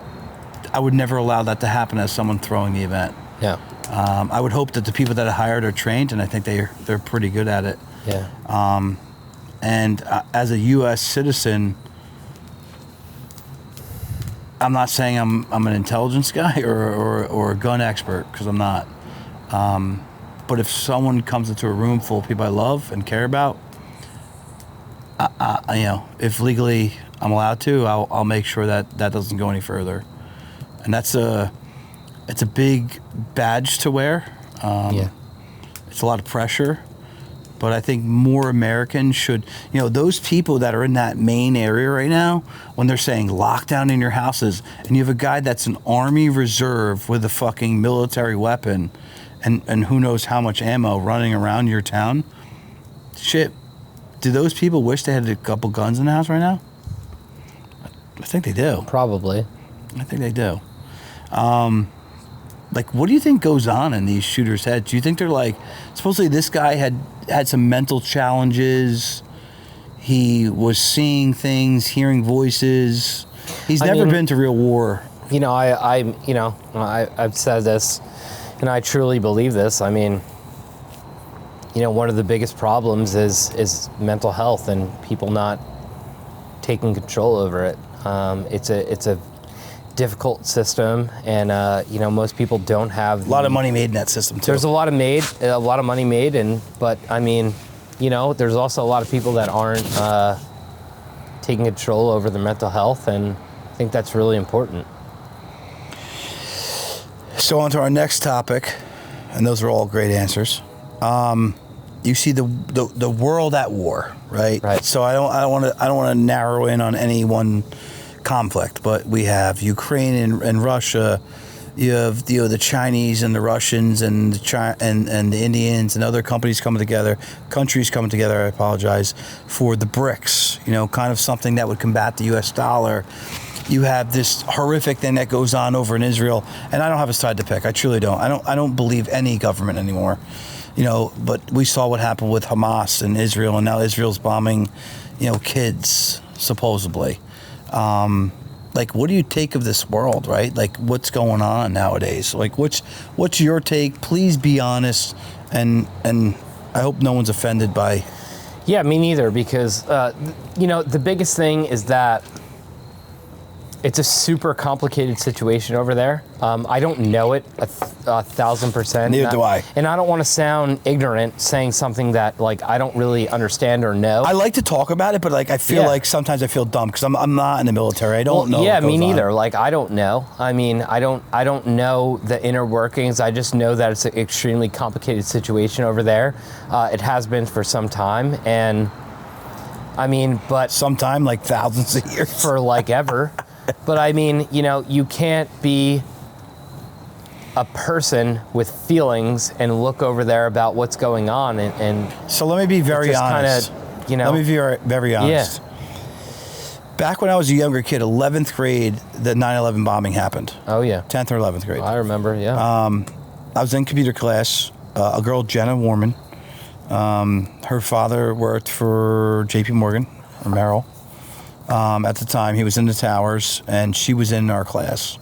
I would never allow that to happen as someone throwing the event. Yeah. I would hope that the people that I hired are trained, and I think they're pretty good at it. Yeah. And as a U.S. citizen, I'm not saying I'm an intelligence guy or a gun expert, because I'm not. But if someone comes into a room full of people I love and care about, you know, if legally I'm allowed to, I'll make sure that doesn't go any further. And it's a big badge to wear. Yeah. It's a lot of pressure. But I think more Americans should, you know, those people that are in that Maine area right now, when they're saying lockdown in your houses, and you have a guy that's an Army Reserve with a fucking military weapon and who knows how much ammo running around your town, shit, do those people wish they had a couple guns in the house right now? I think they do. Probably. I think they do. Like, what do you think goes on in these shooters' heads? Do you think they're like, supposedly this guy had some mental challenges, he was seeing things, hearing voices. He's never been to real war. You know, I've said this, and I truly believe this. I mean, you know, one of the biggest problems is mental health and people not taking control over it. It's a difficult system, and you know, most people don't have A lot of money made in that system too. There's a lot of money made, but I mean, there's also a lot of people that aren't taking control over their mental health, and I think that's really important. So on to our next topic, and those are all great answers. You see the world at war, right? Right. So I don't want to narrow in on any one conflict, but we have Ukraine and Russia. You have the Chinese and the Russians and the Indians and other countries coming together. I apologize, for the BRICS. Kind of something that would combat the U.S. dollar. You have this horrific thing that goes on over in Israel, and I don't have a side to pick. I truly don't. I don't believe any government anymore. But we saw what happened with Hamas in Israel, and now Israel's bombing, kids supposedly. Like, what do you take of this world, right? Like, what's going on nowadays? Like, what's your take? Please be honest, and I hope no one's offended by. Yeah, me neither, because the biggest thing is that it's a super complicated situation over there. I don't know it 1,000%. Neither do I. And I don't want to sound ignorant saying something that I don't really understand or know. I like to talk about it, but I feel like sometimes I feel dumb because I'm not in the military. I don't know. Yeah, me neither. I don't know. I mean, I don't know the inner workings. I just know that it's an extremely complicated situation over there. It has been for some time, and I mean, but sometime like thousands of years for ever. But I mean, you can't be a person with feelings and look over there about what's going on. And so let me be very honest. Let me be very honest. Yeah. Back when I was a younger kid, 11th grade, the 9/11 bombing happened. Oh, yeah. 10th or 11th grade. I remember, yeah. I was in computer class. A girl, Jenna Warman, her father worked for J.P. Morgan, or Merrill. At the time, he was in the towers, and she was in our class.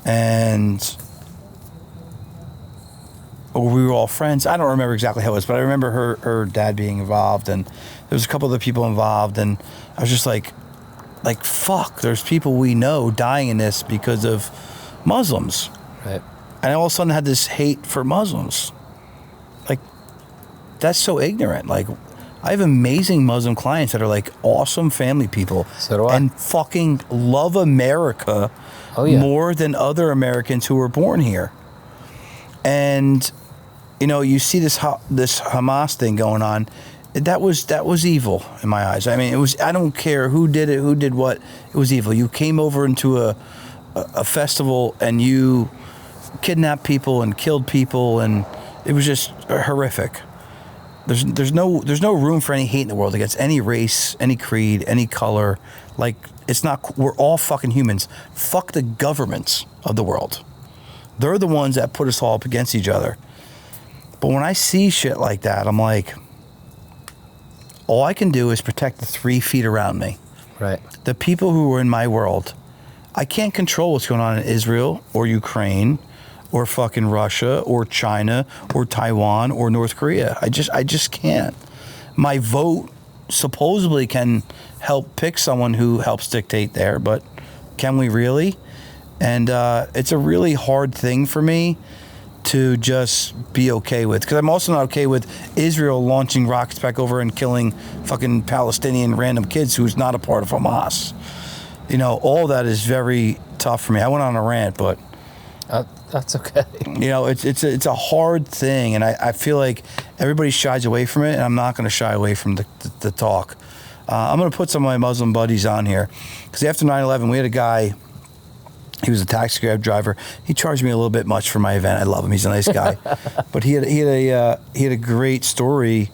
And we were all friends. I don't remember exactly how it was, but I remember her dad being involved, and there was a couple other people involved, and I was just like, fuck, there's people we know dying in this because of Muslims. Right. And I all of a sudden had this hate for Muslims. That's so ignorant. I have amazing Muslim clients that are awesome family people. So do I. And fucking love America more than other Americans who were born here. And, you see this Hamas thing going on. That was evil in my eyes. I mean, I don't care who did it, who did what. It was evil. You came over into a festival and you kidnapped people and killed people, and it was just horrific. There's no room for any hate in the world against any race, any creed, any color. It's not. We're all fucking humans. Fuck the governments of the world. They're the ones that put us all up against each other. But when I see shit like that, I'm like, all I can do is protect the 3 feet around me. Right. The people who are in my world. I can't control what's going on in Israel or Ukraine or fucking Russia or China or Taiwan or North Korea. I just can't. My vote supposedly can help pick someone who helps dictate there, but can we really? And it's a really hard thing for me to just be okay with, because I'm also not okay with Israel launching rockets back over and killing fucking Palestinian random kids who's not a part of Hamas. All that is very tough for me. I went on a rant, but that's okay. It's a hard thing, and I feel like everybody shies away from it, and I'm not going to shy away from the talk. I'm going to put some of my Muslim buddies on here, because after 9/11, we had a guy. He was a taxi cab driver. He charged me a little bit much for my event. I love him. He's a nice guy, but he had a great story,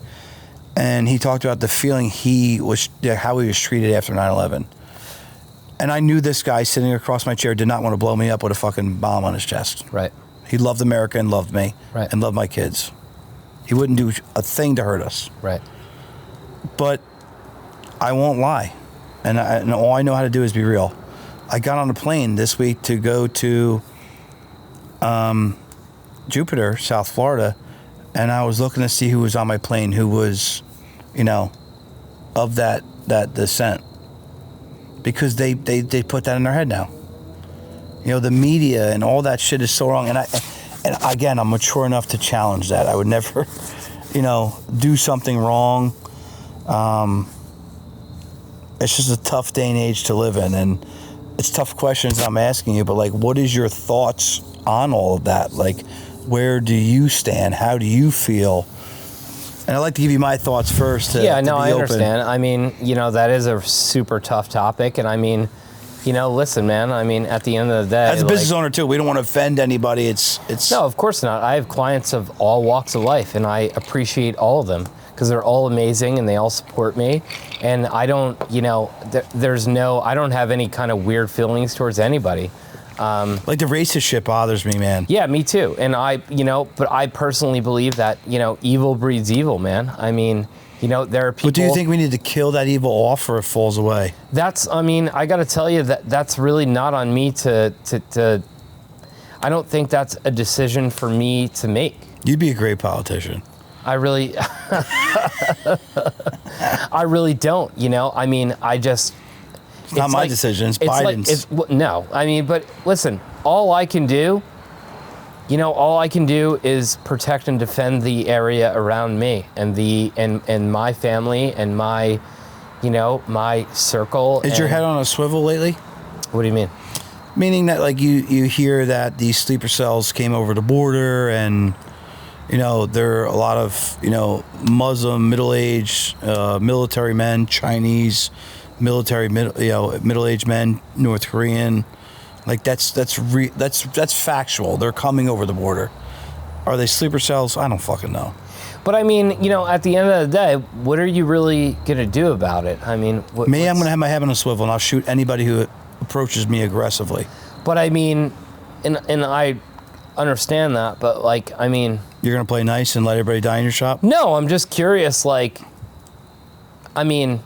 and he talked about the feeling how he was treated after 9/11. And I knew this guy sitting across my chair did not want to blow me up with a fucking bomb on his chest. Right. He loved America and loved me. Right. And loved my kids. He wouldn't do a thing to hurt us. Right. But I won't lie. And all I know how to do is be real. I got on a plane this week to go to Jupiter, South Florida, and I was looking to see who was on my plane, who was, of that descent. Because they put that in their head now. The media and all that shit is so wrong. And again, I'm mature enough to challenge that. I would never do something wrong. It's just a tough day and age to live in, and it's tough questions I'm asking you, but like, what is your thoughts on all of that? Like, where do you stand? How do you feel? And I'd like to give you my thoughts first. I open. understand. I mean, that is a super tough topic, and I mean, listen, man. I mean, at the end of the day, as a business owner too, we don't want to offend anybody. It's no, of course not. I have clients of all walks of life, and I appreciate all of them because they're all amazing and they all support me. And I don't, I don't have any kind of weird feelings towards anybody. Like the racist shit bothers me, man. Yeah, me too. And but I personally believe that, evil breeds evil, man. I mean, there are people. But do you think we need to kill that evil off or it falls away? I got to tell you that's really not on me to I don't think that's a decision for me to make. You'd be a great politician. I really don't, I mean, it's not my decision, it's Biden's. But listen, all I can do is protect and defend the area around me and my family and my, my circle. Is your head on a swivel lately? What do you mean? Meaning that like you hear that these sleeper cells came over the border and there are a lot of, Muslim, middle-aged military men, Chinese military, middle-aged men, North Korean. Like that's factual. They're coming over the border. Are they sleeper cells? I don't fucking know. But I mean, at the end of the day, what are you really going to do about it? I mean, I'm going to have my head on a swivel and I'll shoot anybody who approaches me aggressively. But I mean, and I understand that, but like, I mean, you're gonna play nice and let everybody die in your shop? No, I'm just curious. Like, I mean,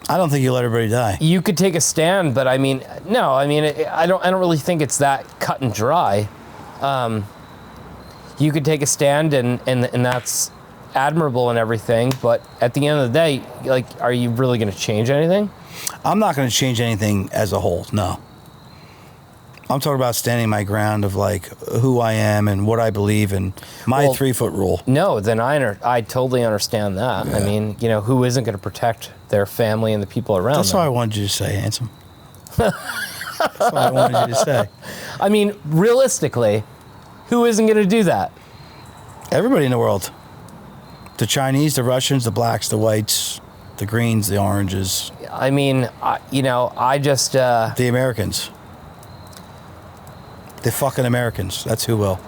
I don't think you let everybody die. You could take a stand, but I mean, no. I mean, I don't really think it's that cut and dry. You could take a stand, and that's admirable and everything. But at the end of the day, like, are you really going to change anything? I'm not going to change anything as a whole. No. I'm talking about standing my ground of like who I am and what I believe in, my 3-foot rule. No, then I totally understand that. Yeah. I mean, who isn't going to protect their family and the people around That's them? all I wanted you to say, Handsome. That's all I wanted you to say. I mean, realistically, who isn't going to do that? Everybody in the world. The Chinese, the Russians, the blacks, the whites, the greens, the oranges. I mean, I just... the Americans. The fucking Americans. That's who will.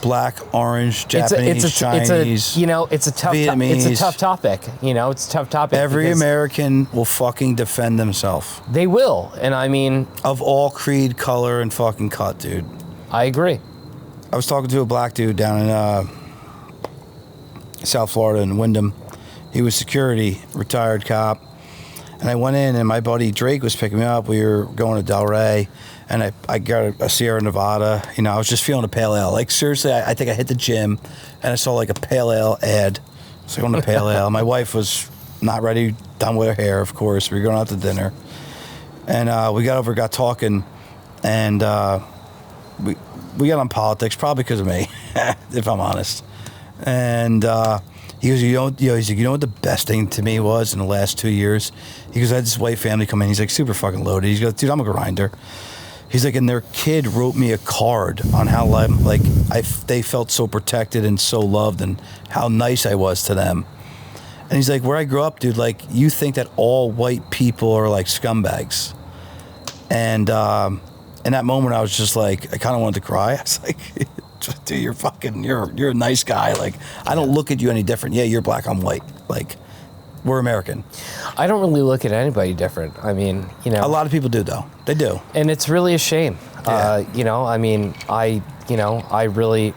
Black, orange, Japanese, Chinese, it's a tough Vietnamese. It's a tough topic. It's a tough topic. Every American will fucking defend themselves. They will. And I mean... Of all creed, color, and fucking cut, dude. I agree. I was talking to a black dude down in South Florida in Wyndham. He was security, retired cop. And I went in and my buddy Drake was picking me up. We were going to Delray. And I got a Sierra Nevada. I was just feeling a pale ale. Like, seriously, I think I hit the gym and I saw like a pale ale ad. So I went to pale ale. My wife was not ready, done with her hair, of course. We were going out to dinner. And we got over, got talking. And we got on politics, probably because of me, if I'm honest. And he goes, he's like, what the best thing to me was in the last 2 years? He goes, I had this white family come in. He's like super fucking loaded. He goes, dude, I'm a grinder. He's like, and their kid wrote me a card on how they felt so protected and so loved and how nice I was to them. And he's like, where I grew up, dude, like, you think that all white people are like scumbags. And in that moment, I was just like, I kind of wanted to cry. I was like, dude, you're a nice guy. Like, I don't look at you any different. Yeah, you're black, I'm white. Like, we're American. I don't really look at anybody different. I mean, a lot of people do, though. They do. And it's really a shame. Yeah. I mean, I really,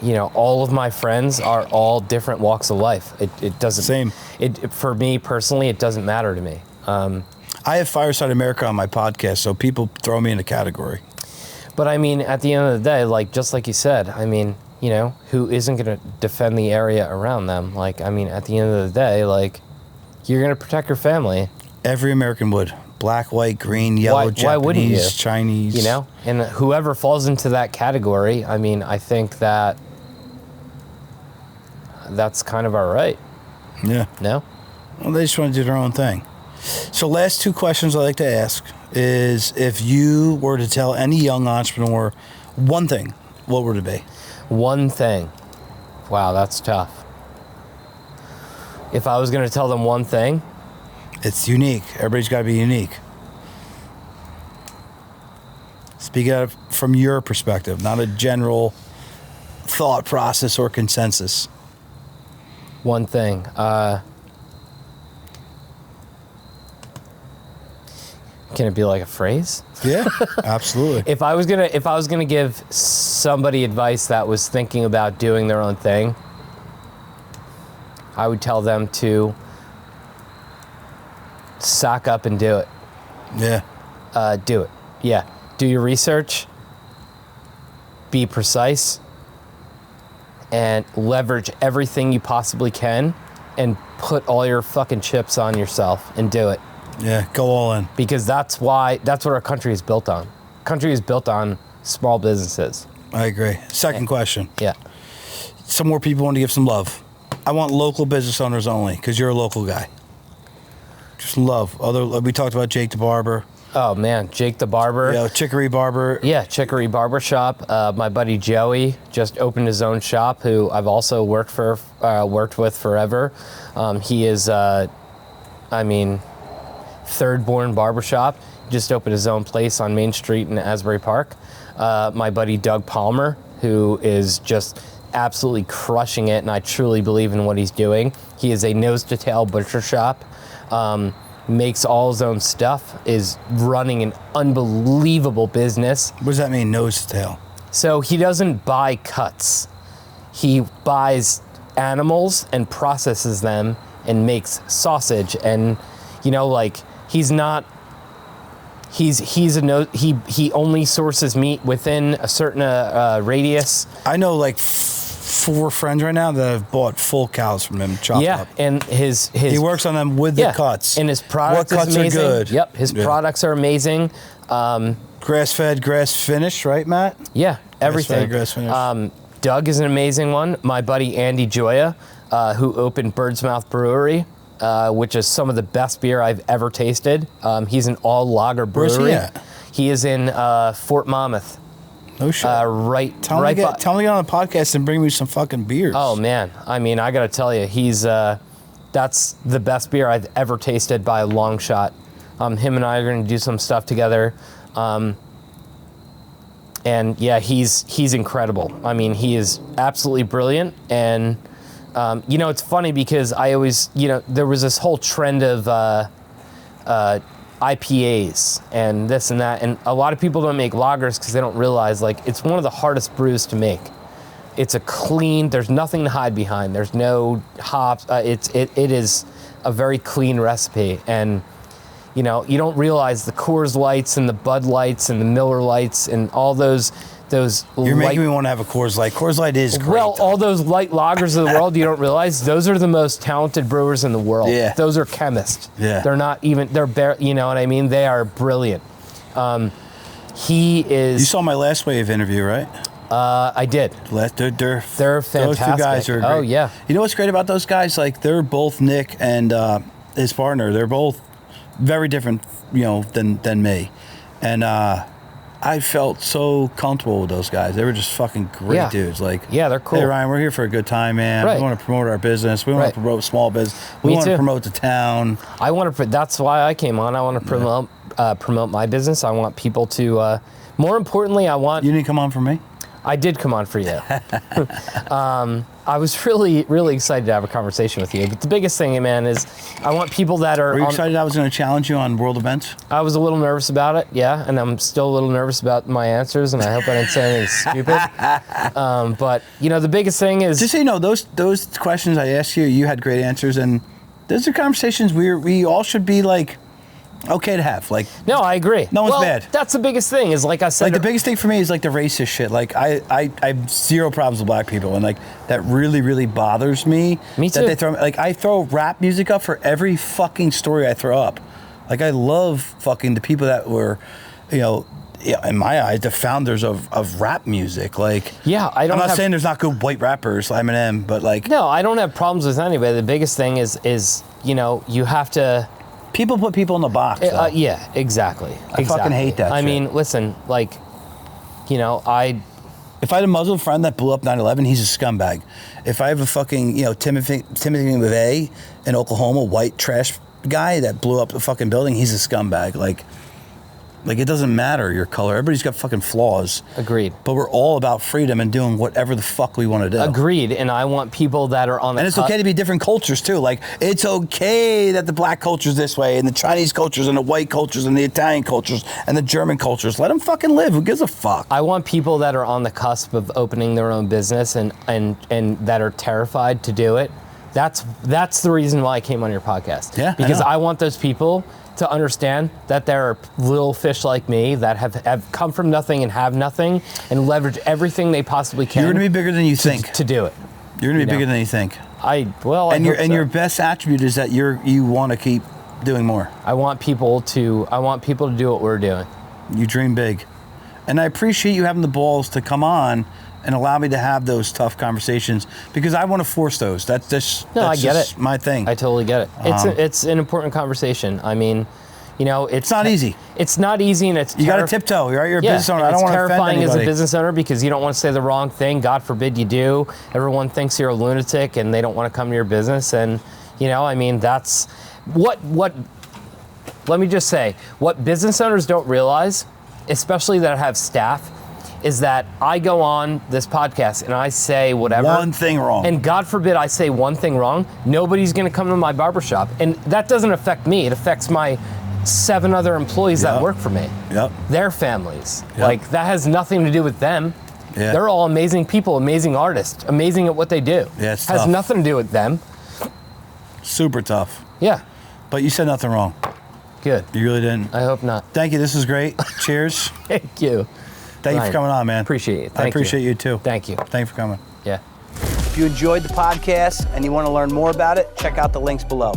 all of my friends are all different walks of life. It doesn't... Same. For me, personally, it doesn't matter to me. I have Fireside America on my podcast, so people throw me in a category. But I mean, at the end of the day, like, just like you said, I mean, who isn't going to defend the area around them? Like, I mean, at the end of the day, like, you're going to protect your family. Every American would. Black, white, green, yellow, Japanese, why wouldn't you? Chinese. And whoever falls into that category, I mean, I think that, that's kind of our right. Yeah. No? Well, they just want to do their own thing. So last two questions I like to ask is, if you were to tell any young entrepreneur one thing, what would it be? One thing. Wow, that's tough. If I was going to tell them one thing, It's unique. Everybody's got to be unique. Speak out from your perspective, not a general thought process or consensus. one thing. Can it be like a phrase? Yeah, absolutely. If I was gonna give somebody advice that was thinking about doing their own thing, I would tell them to sock up and do it. Yeah. Do it. Yeah. Do your research. Be precise. And leverage everything you possibly can, and put all your fucking chips on yourself and do it. Yeah, go all in. Because that's what our country is built on. Country is built on small businesses. I agree. Second question. Yeah. Some more people want to give some love. I want local business owners only, because you're a local guy. Just love. We talked about Jake the Barber. Oh man, Jake the Barber. Yeah, Chicory Barber. Yeah, Chicory Barber Shop. My buddy Joey just opened his own shop, who I've also worked with forever. He is, Third Born Barbershop. Just opened his own place on Main Street in Asbury Park. My buddy Doug Palmer, who is just absolutely crushing it, and I truly believe in what he's doing. He is a nose-to-tail butcher shop. Makes all his own stuff, is running an unbelievable business. What does that mean, nose to tail? So he doesn't buy cuts. He buys animals and processes them and makes sausage. And, he only sources meat within a certain radius. I know like 4 friends right now that have bought full cows from him, chopped up. And his He works on them with the cuts. And his product What cuts is amazing. are good? Yep, his products are amazing. Grass-fed, grass-finished, right, Matt? Yeah, everything. Grass-fed, grass-finished. Doug is an amazing one. My buddy Andy Joya, who opened Bird's Mouth Brewery, which is some of the best beer I've ever tasted. He's an all-lager brewery. Where's he at? He is in Fort Monmouth. No shit. Tell him to get on the podcast and bring me some fucking beers. Oh man, I gotta tell you, he's that's the best beer I've ever tasted by a long shot. Him and I are gonna do some stuff together, and yeah, he's incredible. He is absolutely brilliant, and it's funny because I always, there was this whole trend of IPAs and this and that, and a lot of people don't make lagers because they don't realize, it's one of the hardest brews to make. It's a clean, there's nothing to hide behind, there's no hops, it is a very clean recipe, and you don't realize the Coors Lights and the Bud Lights and the Miller Lights and all those You're making me want to have a Coors Light. Coors Light is great. Well, all those light lagers of the world, you don't realize, those are the most talented brewers in the world. Yeah. Those are chemists. Yeah. They're not even, you know what I mean? They are brilliant. He is... You saw my Last Wave interview, right? I did. They're fantastic. Those two guys are great. Oh, yeah. You know what's great about those guys? They're both, Nick and his partner, they're both very different, than me. And I felt so comfortable with those guys. They were just fucking great dudes. Yeah, they're cool. Hey, Ryan, we're here for a good time, man. Right. We want to promote our business. We want to promote small business. We Me want too. to promote the town. That's why I came on. I want to promote my business. I want people to, more importantly, You didn't come on for me? I did come on for you. I was really, really excited to have a conversation with you. But the biggest thing, man, is I want people that are... Were you excited I was going to challenge you on world events? I was a little nervous about it, yeah, and I'm still a little nervous about my answers, and I hope I didn't say anything stupid. But, the biggest thing is... Just so you know, those questions I asked you, you had great answers, and those are conversations we all should be, okay to have. No, I agree. No one's bad. That's the biggest thing, is like I said... the biggest thing for me is the racist shit. I have zero problems with black people, and that really, really bothers me. Me too. That they throw, I throw rap music up for every fucking story I throw up. I love fucking the people that were, in my eyes, the founders of rap music. Like, Yeah, I don't I'm not have- saying there's not good white rappers, Eminem, but like, No, I don't have problems with anybody. The biggest thing is you have to. people put people in the box. though. Yeah, exactly. I fucking hate that I shit. mean, listen, like, If I had a Muslim friend that blew up 9/11, he's a scumbag. If I have a fucking, Timothy McVeigh in Oklahoma, white trash guy that blew up the fucking building, he's a scumbag. Like it doesn't matter your color. Everybody's got fucking flaws. Agreed. But we're all about freedom and doing whatever the fuck we want to do. Agreed. And I want people that are on the And it's okay to be different cultures too. Like, it's okay that the black culture's this way, and the Chinese cultures, and the white cultures, and the Italian cultures, and the German cultures. Let them fucking live. Who gives a fuck? I want people that are on the cusp of opening their own business and that are terrified to do it. That's the reason why I came on your podcast. Yeah, Because I know. I want those people to understand that there are little fish like me that have come from nothing and have nothing and leverage everything they possibly can. You're gonna be bigger than you think. to do it. You're gonna be you know. bigger than you think. I hope so. Your best attribute is that you want to keep doing more. I want people to do what we're doing. You dream big, and I appreciate you having the balls to come on and allow me to have those tough conversations, because I want to force those. I get just it. my thing. I totally get it. It's an important conversation. I mean, it's not easy. It's not easy, and it's You got to tiptoe. Right? You're a business owner. I don't want to offend terrifying as a anybody. business owner because you don't want to say the wrong thing. God forbid you do. Everyone thinks you're a lunatic and they don't want to come to your business. And that's what. Let me just say, what business owners don't realize, especially that have staff, is that I go on this podcast and I say whatever. One thing wrong. And God forbid I say one thing wrong, nobody's going to come to my barbershop. And that doesn't affect me. It affects my 7 other employees that work for me. Yep. Their families. Yep. Like, that has nothing to do with them. Yeah. They're all amazing people, amazing artists, amazing at what they do. Yeah, it's has tough. nothing to do with them. Super tough. Yeah. But you said nothing wrong. Good. You really didn't. I hope not. Thank you. This was great. Cheers. Thank you. Thank you Ryan, for coming on, man. Appreciate it. I appreciate you too. Thank you. Thanks for coming. Yeah. If you enjoyed the podcast and you want to learn more about it, check out the links below.